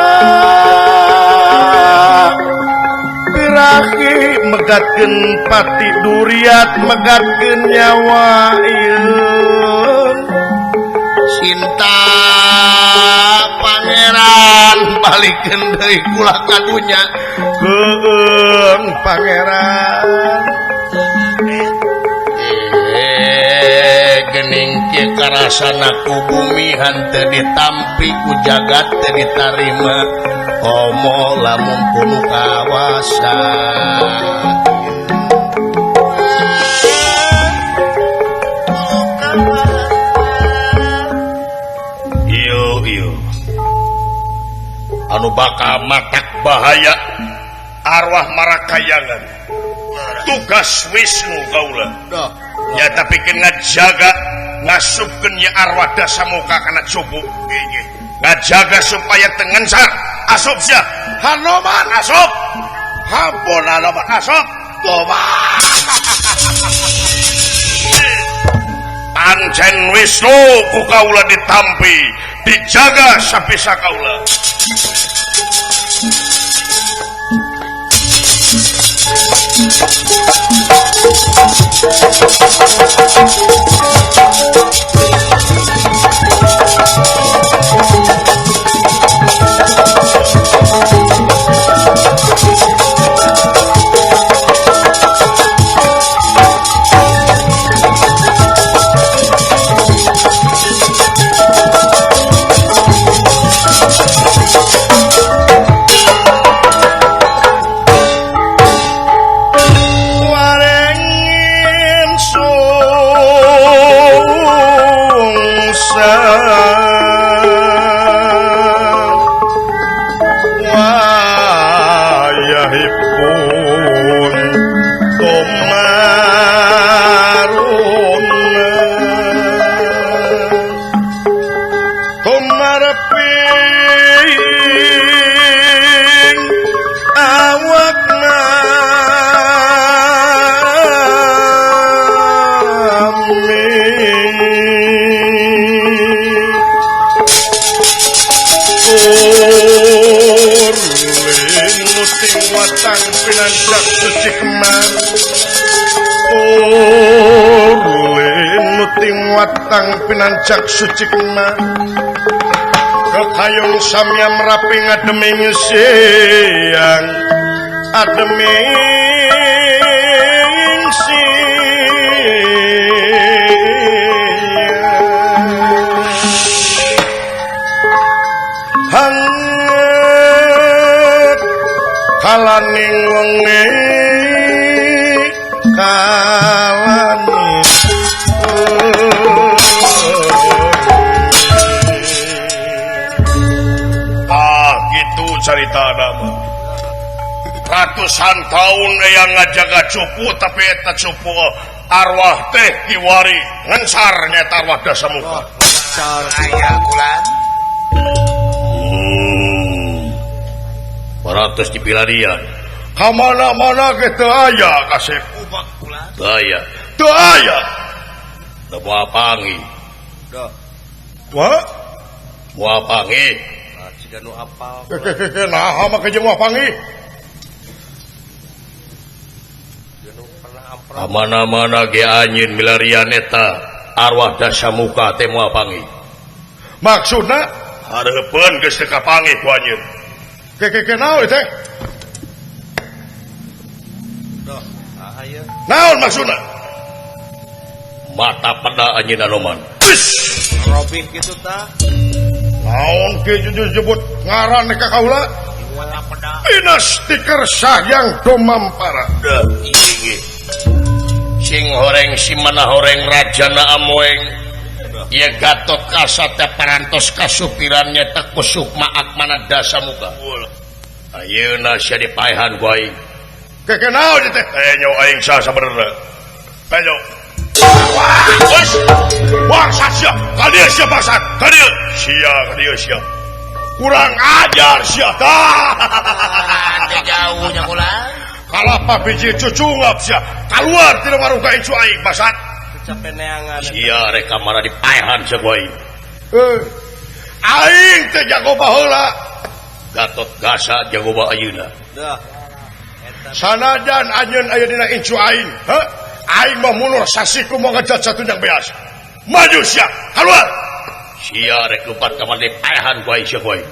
birahi megatkeun pati duriat megatkeun nyawa ieu Sinta pangeran balikeun deui kula ka dunya geung pangeran gening kieu karasana ku bumi hanteu ditampi ku jagat teu ditarima omo lamun kudu kawasa ieu anu bakal matak bahaya arwah marakayangan tugas Wisnu kaula ya tapi kena jaga ngasupkeun nya arwah dasamuka kana cupu ngajaga supaya tengencar asup sia Hanoman asup hampun Hanoman asup toba pancen Wisnu ku kaula ditampi dijaga sapisa kaula manahipun tumarun tumareping awak watang pinanjak suci kemar ulin muting watang pinanjak suci kemar kekayung samya merapi ngademing siang ademing siang kalaning wengi kalaning gitu cerita nama ratusan tahun yang ngajaga cupu tapi eta cupu arwah teh kiwari ngensarnya arwah dasamuka Ayah kulan Paratos di pilarian kamana-mana kita aya kasih ubak kulan daya teu aya mau apangi wah mau apangi sudah nu apal nah mah ke jeung pangi mana-mana ge anjeun milarian eta arwah dasamuka teh mau apangi maksudna hareupeun geus teu kapangi ku anjeun naon teh naon maksudna mata peda anjeun anoman robih gitu tah naon ke jujur ngaran ka kaula wala peda Inas stiker sayang domampara inggih sing horeng si mana horeng rajana amoeng ia Gatot Kaca teh parantos kasupirannya teh kusuk maak mana dasamuka ayeuna sia dipaehan ku aing keke naon teh nyaw aing sah sabenerna ayo wah bangsat sia kadieu sia bangsat kadieu sia kurang ajar sia teh jauhnya kulan kalapa biji cucungap sia keluar tina warung ka icu aing bangsat capek neangan sia rek kamana dipaehan sia ku aing aing teh jago baheula Gatot Kaca jagoba ayeuna dah sanajan anjeun aya dina incu aing aing mah munur sasiku mau ngejat satunya beas maju sia keluar sia rek lupat kamana dipaehan ku aing sia ku aing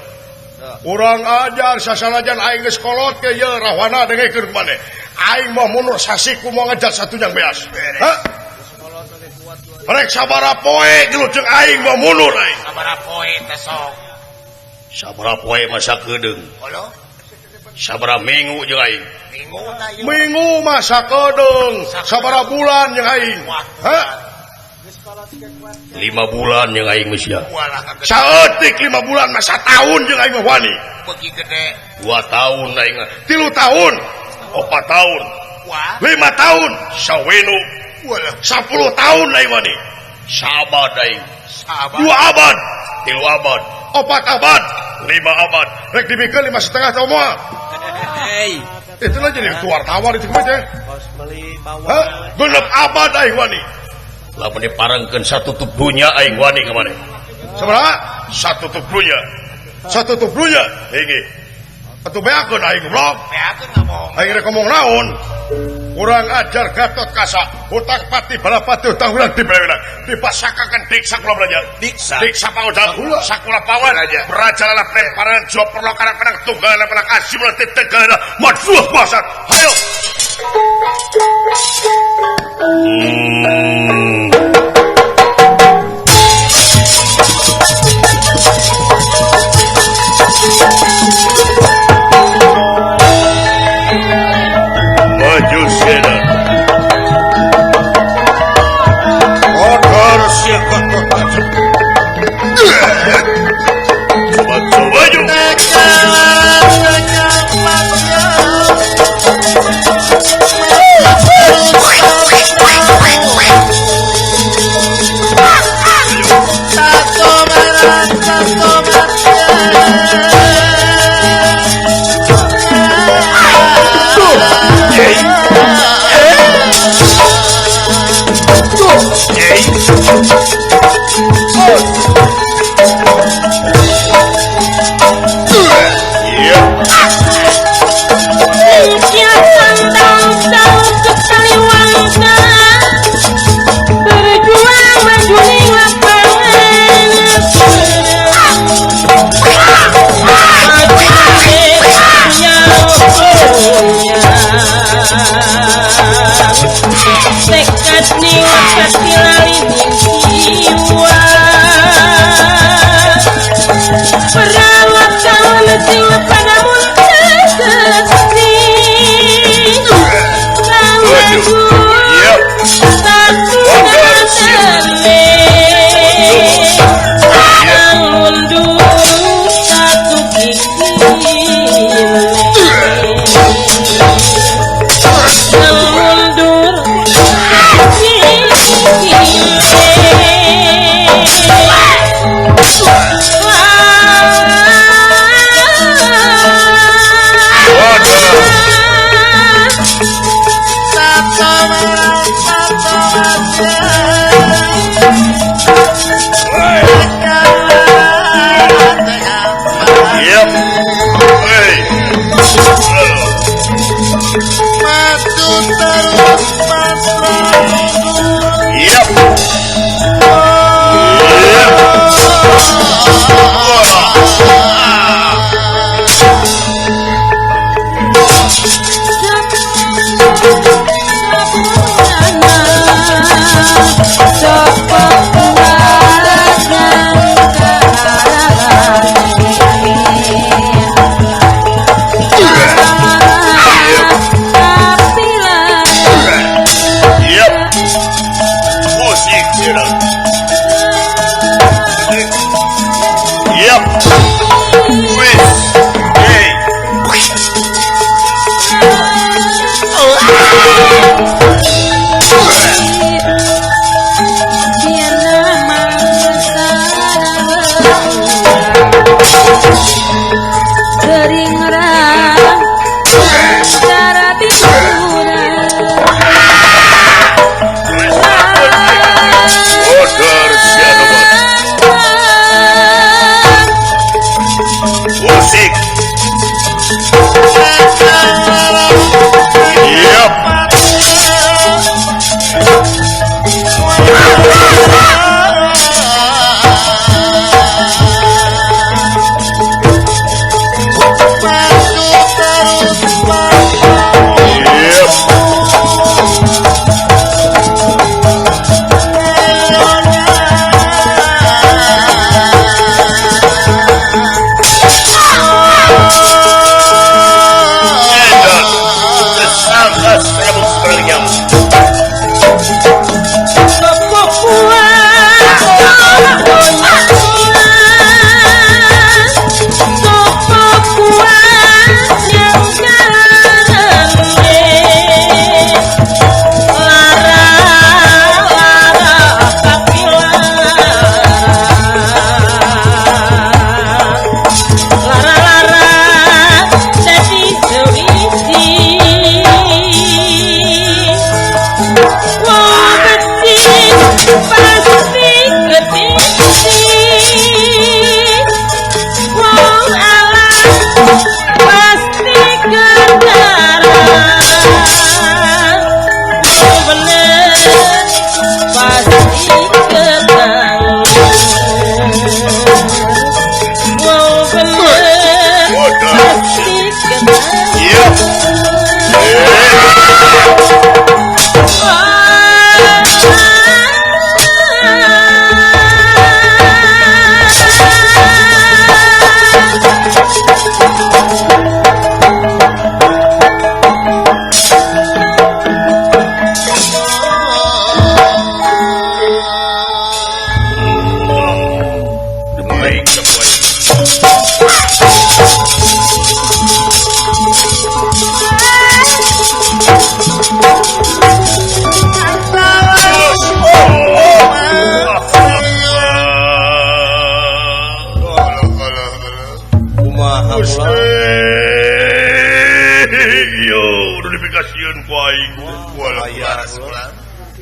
urang ajar sasanajan aing geus kolot ke ye rahwana dengekeun maneh aing mah munur sasiku mau ngejat satunya beas rek sabaraha poe geulujeng aing mah munur aing sabaraha poe teh sok sabaraha poe masa kedeung halo sabaraha minggu jeung aing minggu tah ieu minggu mah sakedeung sabaraha bulan jeung aing 5 bulan yang aing geus sia wala kagede saeutik 5 bulan mah satahun jeung aing mah wani beuki gede 2 tahun aing 3 tahun 4 tahun wah 5 tahun sawenu wala 10 tahun aing wani sabad aing sabar 2 abad 3 abad 4 abad 5 abad rek dibikeun 5,5 tahun moal hei itu lah jadi keluar tawar itu mah teh bos beli bawang genep abad aing wani lamun diparengkeun satutup dunya aing wani ka maneh sabaraha satu tuplunya inggih atuh beakeun aing goblok beakeun ngomong aing rek ngomong naon kurang ajar Gatot Kaca hutang pati balapati hutang urang dibelewena dipasakakeun diksa kula belajar diksa paudang sakula pawan aja beraja lalap lemparan jawab perlokaran penang tunggal penang asim latih tegana madfuh basat hayo maju sena kotor sia Gatot Kaca coba maju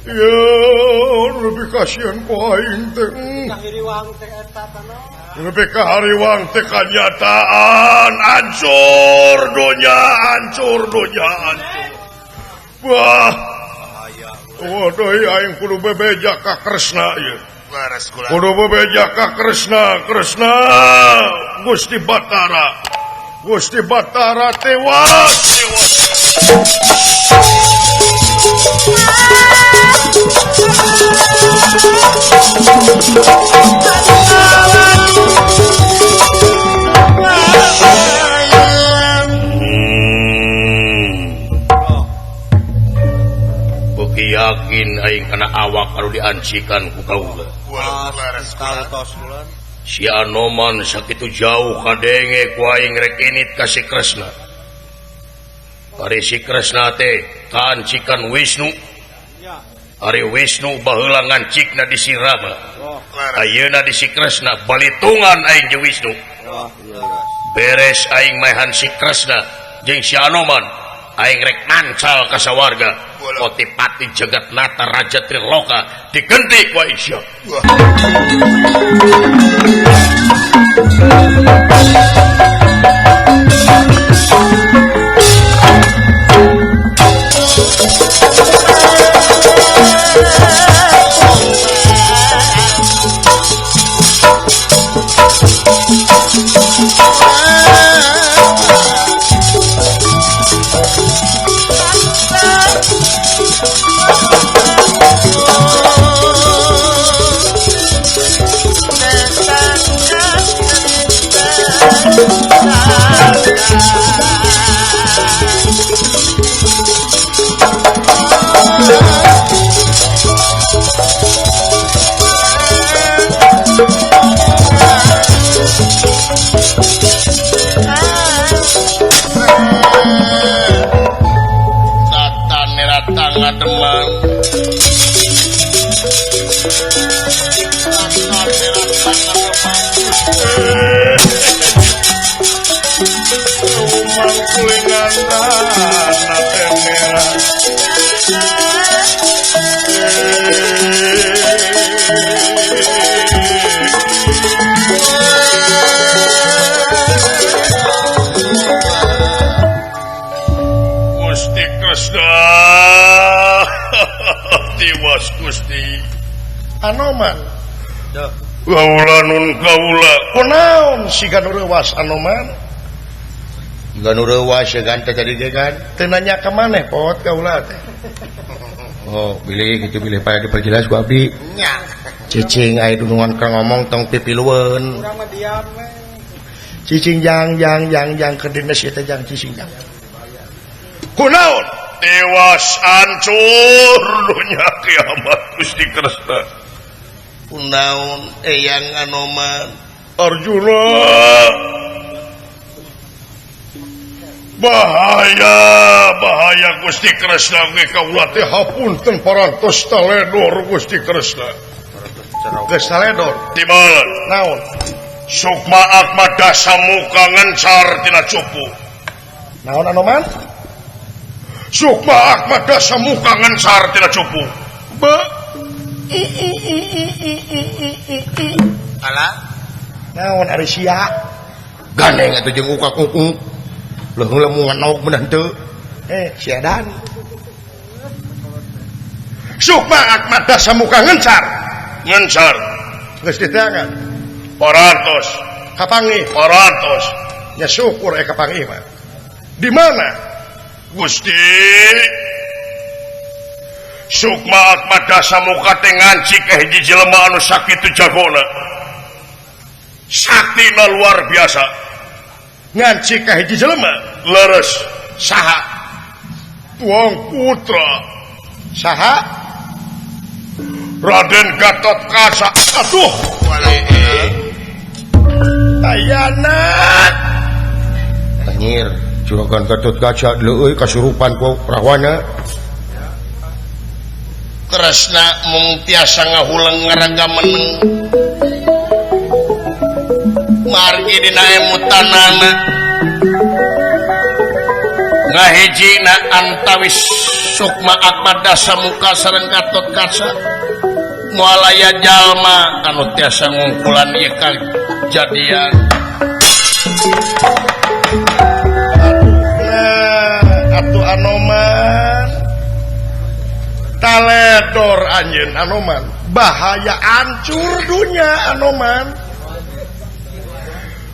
Ya, lebih kasihan ku aing teh. Lebih ke hariwang teh kanyataan hancur dunia, hancur. Wah. Waduh, aing kudu bebeja ka Kresna ieu. Kudu bebeja ka Kresna. Gusti Batara tewas. Beuki yakin aing kana awak anu diancikan ku kaula. Si Anoman sakitu jauh kadenge ku aing rek init ka si Kresna. Ari si Kresna teh kaancikan Wisnu. Ari Wisnu baheula ngancikna di si Rama. Ayeuna di si Kresna balitungan aing jeung Wisnu. Beres aing maehan si Kresna jeung si Anoman, aing rek mancal ka sawarga. Otipati Jagatnata Raja Triloka digenti ku Aisyah. Gusti Kresna tiwas Gusti Anoman. kaula nun kaula Kunaon si ganu reuwas Anoman? ganu reuwas segan teh jadi gegan Teu nanya ka maneh pot kaula teh. oh bilih kitu bilih paya diperjelas ku abdi Nya. cicing aya dunungan ka ngomong tong pipilueun Urang mah diam we. Cicing jang ke dina si teh jang cicing jang. Kunaon? tewas hancur dunia kiamat Gusti Kresna Kunaon eyang Anoman? Arjuna. Bahaya Gusti Kresna ge kaula teh hapunten parantos taledor Gusti Kresna. Geus taledor. di mana Naon? Sukma Akmada Samuka ngencar tina cupu Naon Anoman? Sukma Akmada Samuka ngencar tina cupu Alah, Naon ari sia? gandeng atuh jeung ukak-ukuk leuh lemungan naok beunang teu Sia dan. Sukma Akmada Samuka ngencar. Geus diteangan. parantos Kapanggih. parantos Ya syukur kapanggih mah. Di mana? Gusti Sukma Akmada Samuka teh nganci ka hiji jelema anu sakitu jagona saktina luar biasa Nganci ka hiji jelema. leres Saha? Tuang Putra Saha? Raden Gatot Kaca. Aduh Ayana. anjir juragan Gatot Kaca leueuy kasurupan ku rahwana Kresna mung tiasa ngahulang ngaragamen margi dina emutanana ngahijina antawis Sukma Ahmad Dasamuka sareng Gatot Kaca moal aya jalma anu tiasa ngungkulan ieu kajadian. Atuh Anoman taledor anjeun Anoman bahaya hancur dunia Anoman.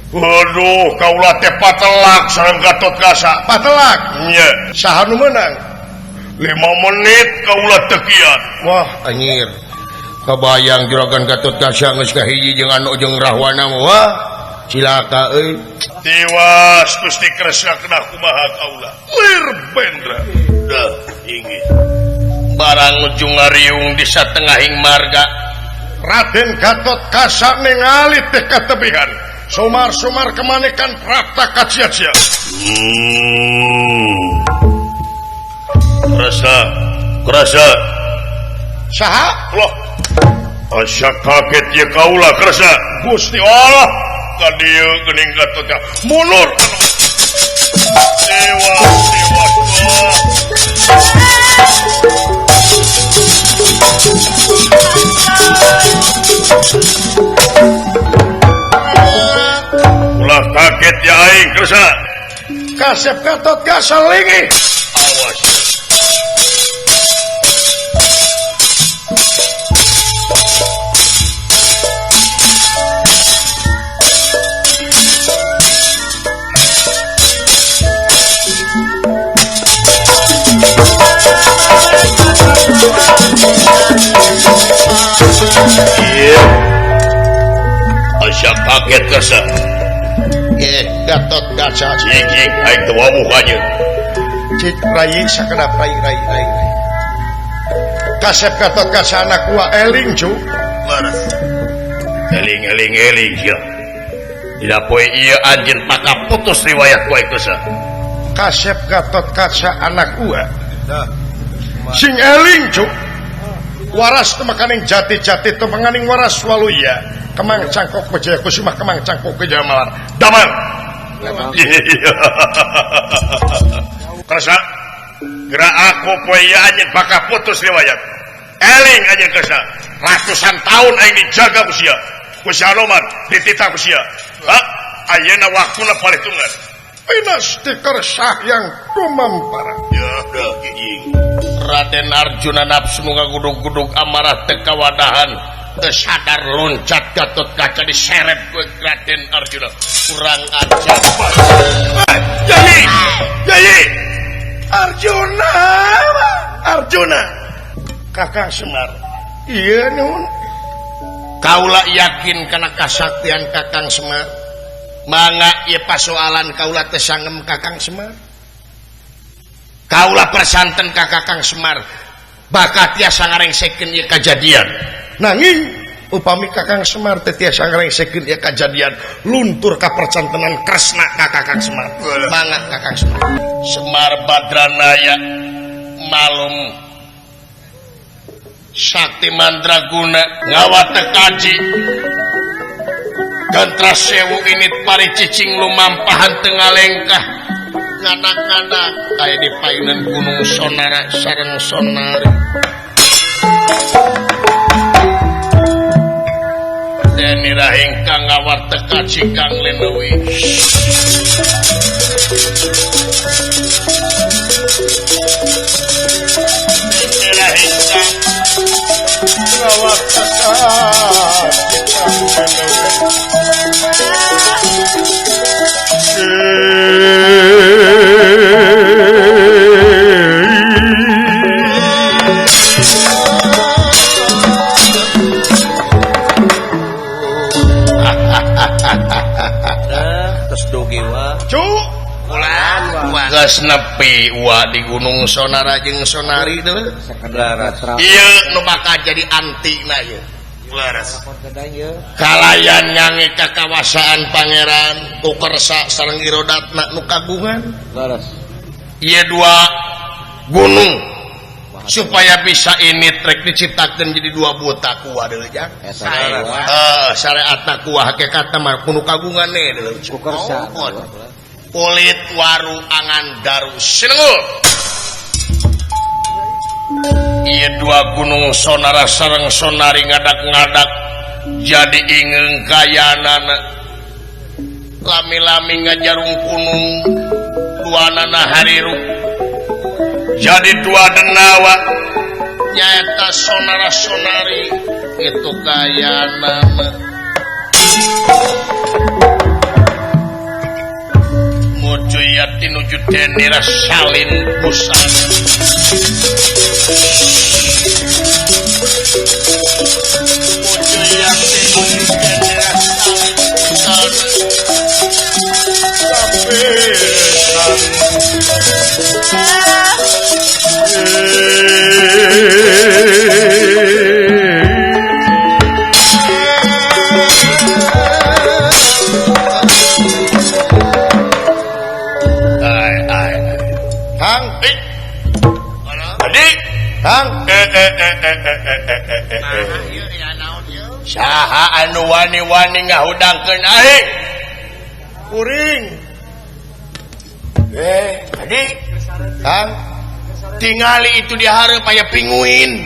Waduh, kaulah teh patelak sareng Gatot Kaca. Patelak Nya, saha nu meunang 5 menit kaulah tekian. wah Anyir kabayang juragan Gatot Kaca geus kahiji jeung anu jeung Rahwana wah cilaka euy. Tiwas Gusti Kresna kena kumaha kaulah. lir bendra Dah, inggih. Barang nuju ngariung di satengahing marga Raden Gatot Kaca ningali teh katebihan sumar-sumar kemanekan prapta kacia-cia. Kerasa. Saha Loh, asa kaget ya kaulah Kerasa. Gusti Allah, ka dieu geuning Gatot Kaca. Mundur. Dewa. ulah Kaget ya aing Kerasa. Kasep Gatot Kaca lingi. Awas. Iya. Asa kaget Kerasa. Gatot Kaca Cik, aing teu wawuh anjeun. cik rai sakedap rai. Kasep Gatot Kaca anak gua eling cu Laras. Eling ya. Dina poe ieu anjeun pakaputus riwayat poe Kerasa. Kasep Gatot Kaca anak gua sing eling cu waras temakaning jati-jati temakaning waras waluya kemang cangkok Wijaya Kusuma kemang cangkok Wijaya Malar Damang. Kerasa. Gerak aku poe ieu anjeun pakaputus riwayat. Eling anjeun Kerasa. Ratusan tahun aing dijaga usia. Gusti Anoman dititah usia. Hah? Ayeuna waktuna palitungan. pinasti Kersa yang tumampara. Ya, dah giging. Raden Arjuna nafsu ngagudug-gudug amarah teu kawadahan teu sadar loncat Gatot Kaca diseret ku Raden Arjuna kurang ajar. Yai. Arjuna Kakang Semar iya nun Kaula yakin kana kasaktian Kakang Semar mangga ieu pasoalan kaula teh sangem Kakang Semar. Kaula persanten ka Kakang Semar bakat tiasa ngarengsekeun ieu kajadian. nanging upami Kakang Semar teh tiasa ngarengsekeun ieu kajadian luntur ka percantenan Kresna ka Kakang Semar. Mangga Kakang Semar. Semar Badranaya malum Sakti Mandraguna ngawata kaji Gantra Sewu ini pari cicing lumampahan tengah lengkah nganak-nganak kaya di painan Gunung Sonara sareng Sonari Deni rahing kang ngawata kaji kang lenewi Deni rahing kang ngawata terus doge wa cu geus nepi wa di Gunung Sonara jeung Sonari teh sakadara ieu nu bakal jadi antina ieu Laras. kalayan nyange kakawasaan pangeran Ukersa sareng Irodatna nu kagungan laras ieu dua gunung supaya bisa ini trek diciptakeun jadi dua buta kuah deuleu jang syariatna kuah hakikatna mah kudu kagungan deuleu Ukersa kulit waru angan daru sinengul ieu dua gunung sonara sareng sonari ngadak-ngadak jadi ingeng kayanana lami-lami ngajarung gunung duanana hariru jadi dua denawa nyaeta sonara sonari itu kayanana muju yati nuju denira salin busan muju yati nuju denira salin saha anu wani-wani ngahudangkeun aing kuring adik Kang tingali itu di hareup aya pinguin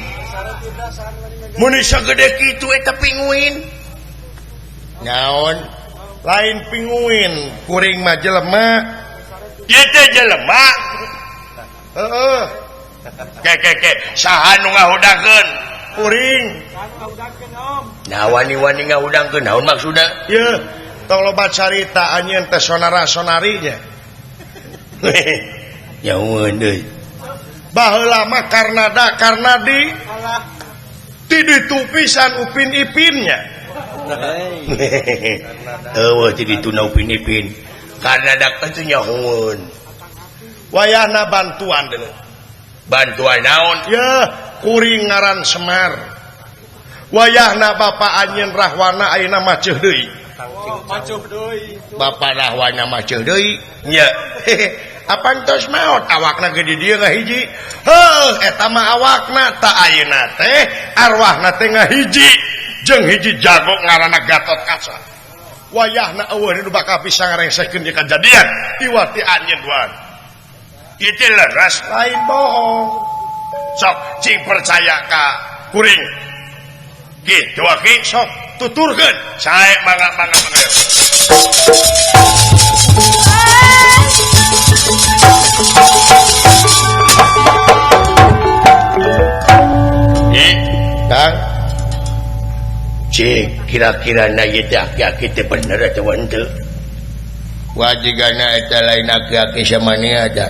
mun sagede kitu eta pinguin naon lain pinguin kuring mah jelema ieu teh jelema heeh ke saha nu ngahudangkeun kuring nah wani-wani ngahudangkeun naon maksudna ya tong loba carita anjeun teh sonara-sonarinya nyaun deui baheula mah karena di tupisan upin ipinnya eueuh ti ditu na upin ipin karena dak teh nyaun wayahna bantuan deuleu bantuan naon ya kuring ngaran Semar wayahna bapa anjeun Rahwana ayeuna maceuh deui bapa Rahwana maceuh deui nya apantos maot awakna ge di dieu ngahiji heuh eta mah awakna ta ayeuna teh arwahna teh ngahiji jeung hiji jago ngaranna Gatot Kaca wayahna eueuh nu bakal bisa ngarengsekeun ieu kajadian tiwati anjeun duan itu leres lain bohong sok cing percaya ka kuring gitu aki sok tuturkeun sae mangga Kang cik kira-kira na ieu teh aki-aki teh bener atawa henteu wajigana eta lain aki-aki samania ada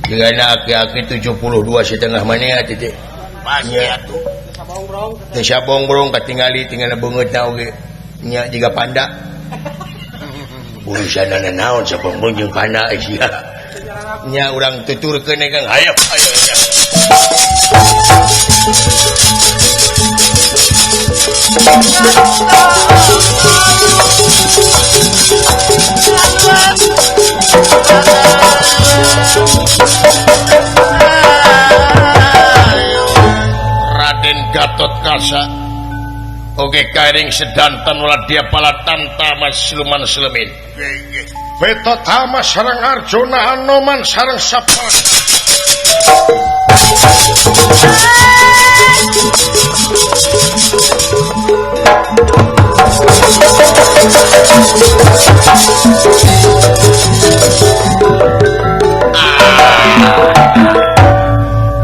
jigana aki-aki 72 setengah manea teh pasti atuh teh sabongrong katingali tinggalna beungeutna oge nya jiga panda urusanana naon sabongrong jeung panda sia nya urang tuturkeun Kang hayo Raden Gatot Kaca oge karing sedanten ulah dia palatan tama siluman selemin Beto tama sareng Arjuna Anoman sareng Sapra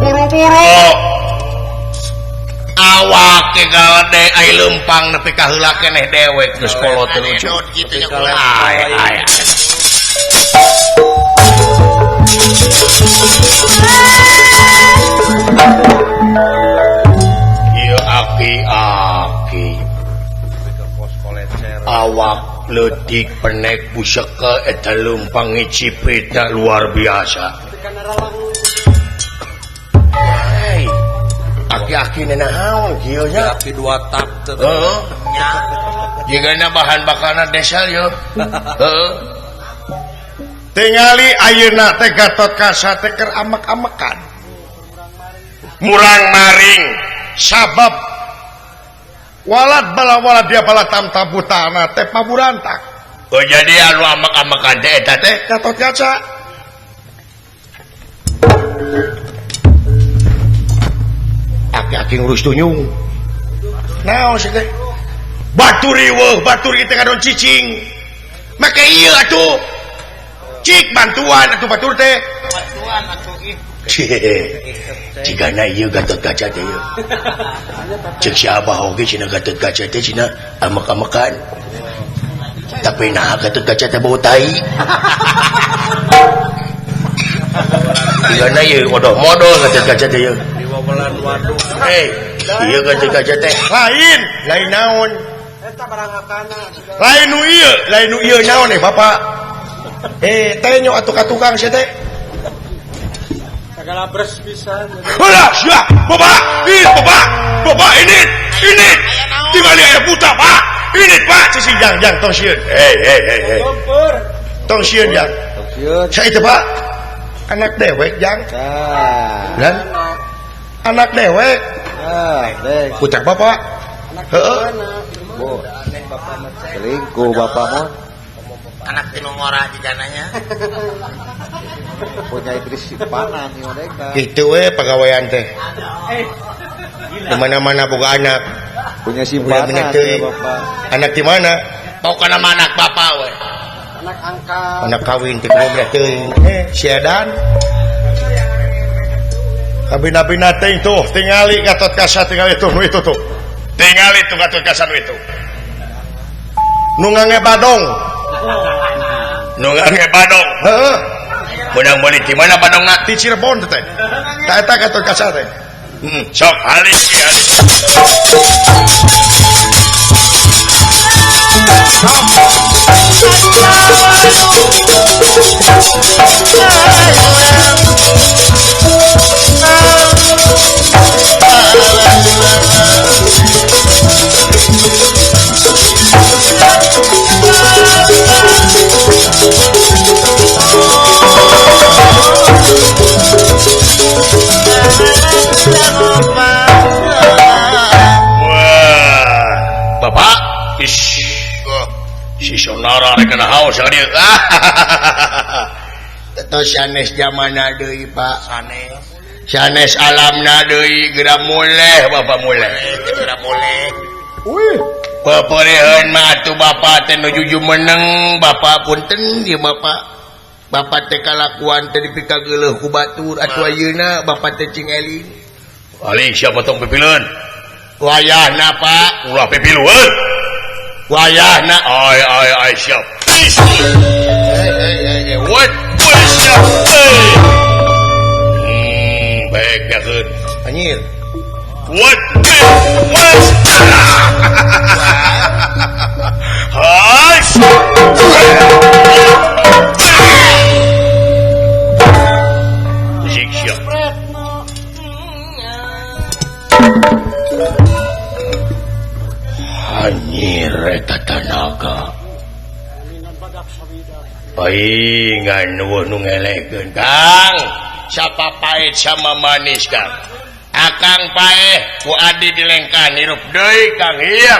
buru-buru awak ke gade ai lempang nepi ka heula keneh dewek geus kolot teh lucu kitu nya kula ay ieu aki-aki awak leutik penek buseka eta lempang ngicipitna luar biasa aki-aki naon kieu nya aki 2 tak teh heeh nya jigana bahan bakarna desal yo heeh tingali ayeuna teh Gatot Kaca teh keur amek-amekan murang maring sabab walad bala dia bala tamtabutana teh paburantak Oh jadi anu amak-amakan teh eta teh Gatot Kaca aki-aki ngurus tunyung. naon sih teh Batur ieu, batur kita kadon cicing. Make ieu atuh. Cik bantuan atuh batur teh. Bantuan atuh ih. Cigana ieu Gatot Kaca teh ieu. Cek si Abah oge cenah Gatot Kaca teh cenah amak-amakan. Tapi nah Gatot Kaca teh bau tai. Cigana ieu modal Gatot Kaca teh ieu. Di wawalan waduk. Ieu Gatot Kaca teh lain naon Eta barangakana. lain nu ieu naon Bapak teh nyo atuh ka tukang sia teh Segala beres pisan. Alah, sia, Bapak, ini, tinggali aya buta, Pak. Ini, Pak, cicing jang, tong sieun. Hey. Kompor. Tong sieun jang. Saya itu, Pak. Anak dewek jang. Dan anak dewek. Dek. Pucak Bapak. Heeh. Selingkuh bapak mah. Anak tinu ngora jigananya. Punya istri simpanan nih mereka. Itu pegawaian teh. Di mana-mana boga anak. Punya Udah simpanan bener ya teuing. bapak. Anak di mana? Mau kana anak bapak we. Anak angkat. Anak kawin teh kudu bener teuing. Si Edan. Abina-bina teh tuh, tingali Gatot Kaca tingali tuh, nu itu tuh. Tingali tuh Gatot Kaca nu itu. Nu ngange badong. Nu ngage Badong. Heeh. Menang meuli di mana Badongna? Di Cirebon teh. Tah eta Gatot Kaca teh. Sok halis ki halis. Wah, Bapak, si Sonara rek kana haus ka dieu. tos sanes zamana deui Pak. Sanes alamna deui geura muleh Bapak muleh. Geura muleh. Paparehan mah atuh Bapak teh nuju meneng Bapak punten ieu Bapak. Bapak teh kalakuan teh dipika geuleuh ku batur atuh ayeuna Bapak teh cing eling. Aling siapa tong pipileun? Wayahna Pak, Ulah pipilueun. wayahna Ai siap. what? Siap. Baik yakeun. Anjir. What? Hai. Siap. Anjir eta tanaga. Paingan nuwuh nu ngelekeun Kang. Siapa pahit sama manis Kang. Akang paeh ku adi dilengkan hirup deui Kang ieu.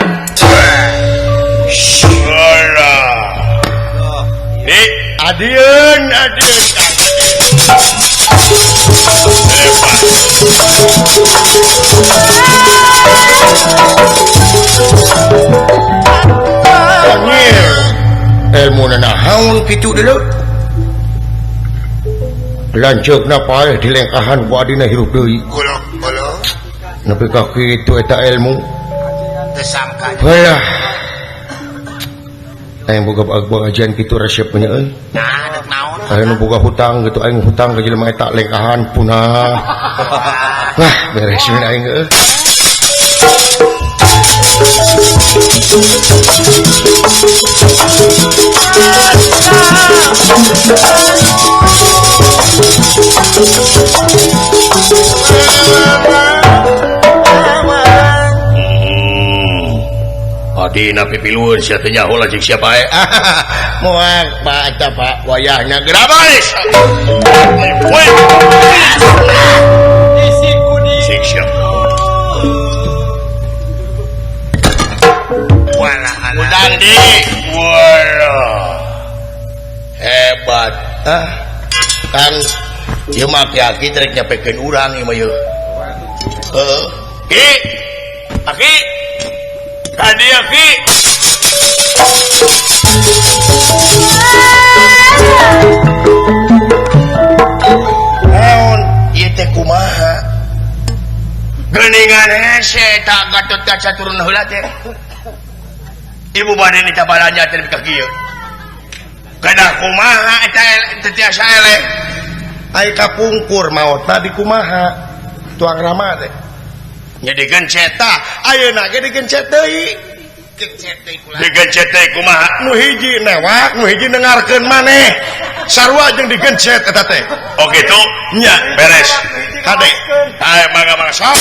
Salah. Di adieun Kang. Anjir. Ilmu nahaun kitu dulu. Lanceukna paeh di lengkahan ku adina hirup deui. Kulo Nepi ka kitu eta ilmu. tersangka. Halah. Aing boga ajian kitu resep nya euy. Nah, ada naon? Aing boga hutang gitu aing hutang ka jelema eta lengkahan punah. Wah, beresin aing euy. Adina pipilueun sia teh nyaho lajeng sia bae. Moal Pak eta Pak wayahna geura baris. Sik siap. Udang di. Walah. hebat Kang ieu mah aki trek nyapekeun urang ieu mah yeuh Ki Aki tadi Aki naon ieu teh kumaha geuningan hese tak Gatot Kaca turun heula teh ibu bade nita balanya teh ka kieu kana kumaha eta teh tiasa eleh ai kapungkur maotna di kumaha tuang rama teh nya digencet tah ayeuna ge digencet deui digencet teh kumaha nu hiji newak nu hiji dengarkeun maneh sarua jeung digencet eta teh Oh gitu nya beres hade ayo mangga sok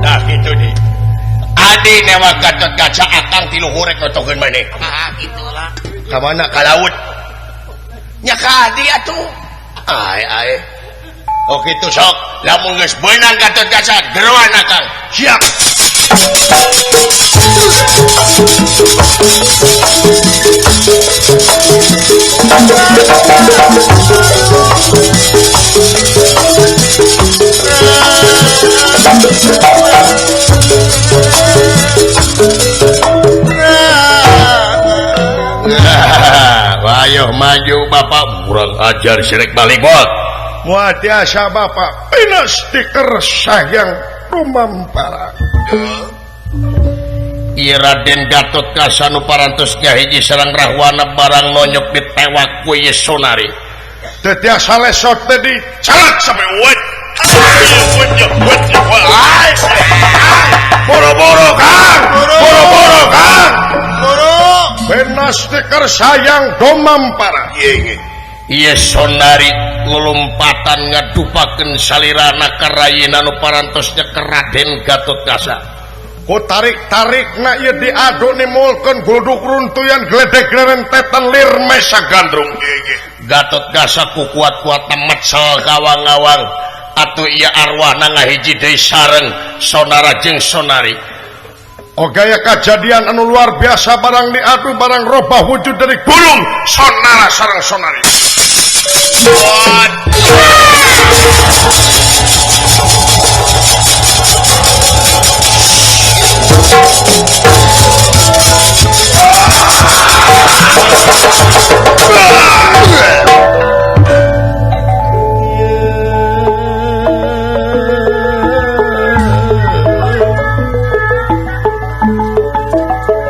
nah gitu deh adi newak Gatot Kaca akang ti luhur rek notokeun maneh gitulah ka mana ka laut nya ka adi atuh ai oh gitu sok lamun geus beunang Gatot Kaca geroan akang siap ayo maju bapak kurang ajar sirek balik bot moal tiasa bapak pina stiker sayang rumampara ieu Raden Gatot Kaca nu parantos hiji sareng rahwana barang nonyok ditewak ku ieu Sonari teu tiasa lesot teh di calak sampai uet boro-boro Kang boro-boro Kang pina stiker sayang rumampara ieu Sonari lulumpatan ngadupakeun salirana ka rayina nu parantosnya ke Raden Gatot Kaca ku tarik-tarikna ieu diadu nimulkeun gluduk runtuyan gledek rentetan lir mesa gandrung Gatot Kaca ku kuat-kuatna mecel kawang-awang atuh ieu arwahna ngahiji deui sareng Sonara jeung Sonari gaya kejadian anu luar biasa barang diadu barang robah wujud dari gunung Sonara sareng Sonari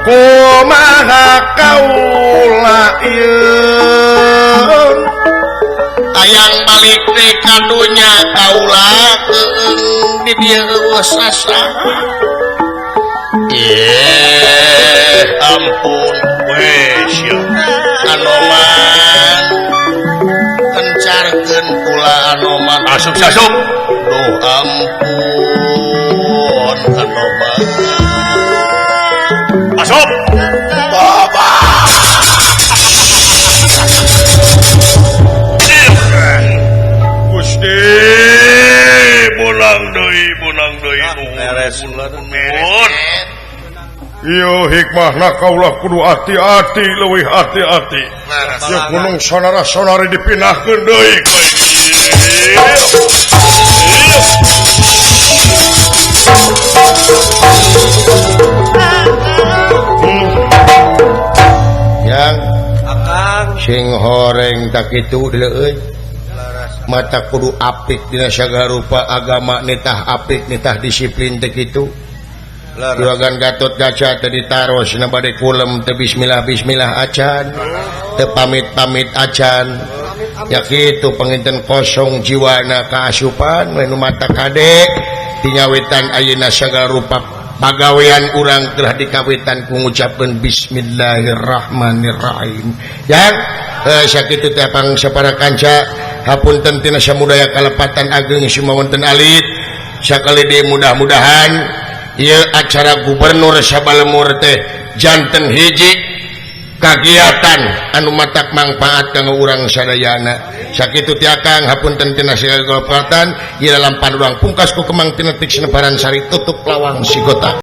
kumaha kaula ieu ayang balik teh kadunya kaula di dieu sasaha ampun wes Anoman kencarkeun kula Anoman asup duh ampun Anoman asup baba Gusti bonang deui beres nuhun Iyo hikmahna kaulah kudu hati-hati leuwih hati-hati. Ya gunung sonara-sonari dipindahkeun deui ka yang Akang sing horeng tak kitu euy. Mata kudu apik dina sagala rupa agama nitah apik nitah disiplin teh kitu. Juragan Gatot Kaca teh ditaros na bade kulem teh bismillah bismillah acan teh pamit-pamit acan ya kitu panginten kosong jiwana kaasupan we nu mata kade tinyawitan ayeuna sagala rupa pagawean urang telah dikawitan ku ngucapkeun bismillahirrahmanirrahim yang sakitu teh pangsa para kanca hapunten tina samudaya kalepatan ageng sumawonten alit sakali deui mudah-mudahan ieu acara gubernur Sabalemur teh janten hiji kagiatan anu matak manfaat kanggo urang sadayana sakitu tiakang hapunten tina segala kelopatan di dalam panurang pungkas ku kemang tinetik senebaran sari tutup lawang sigota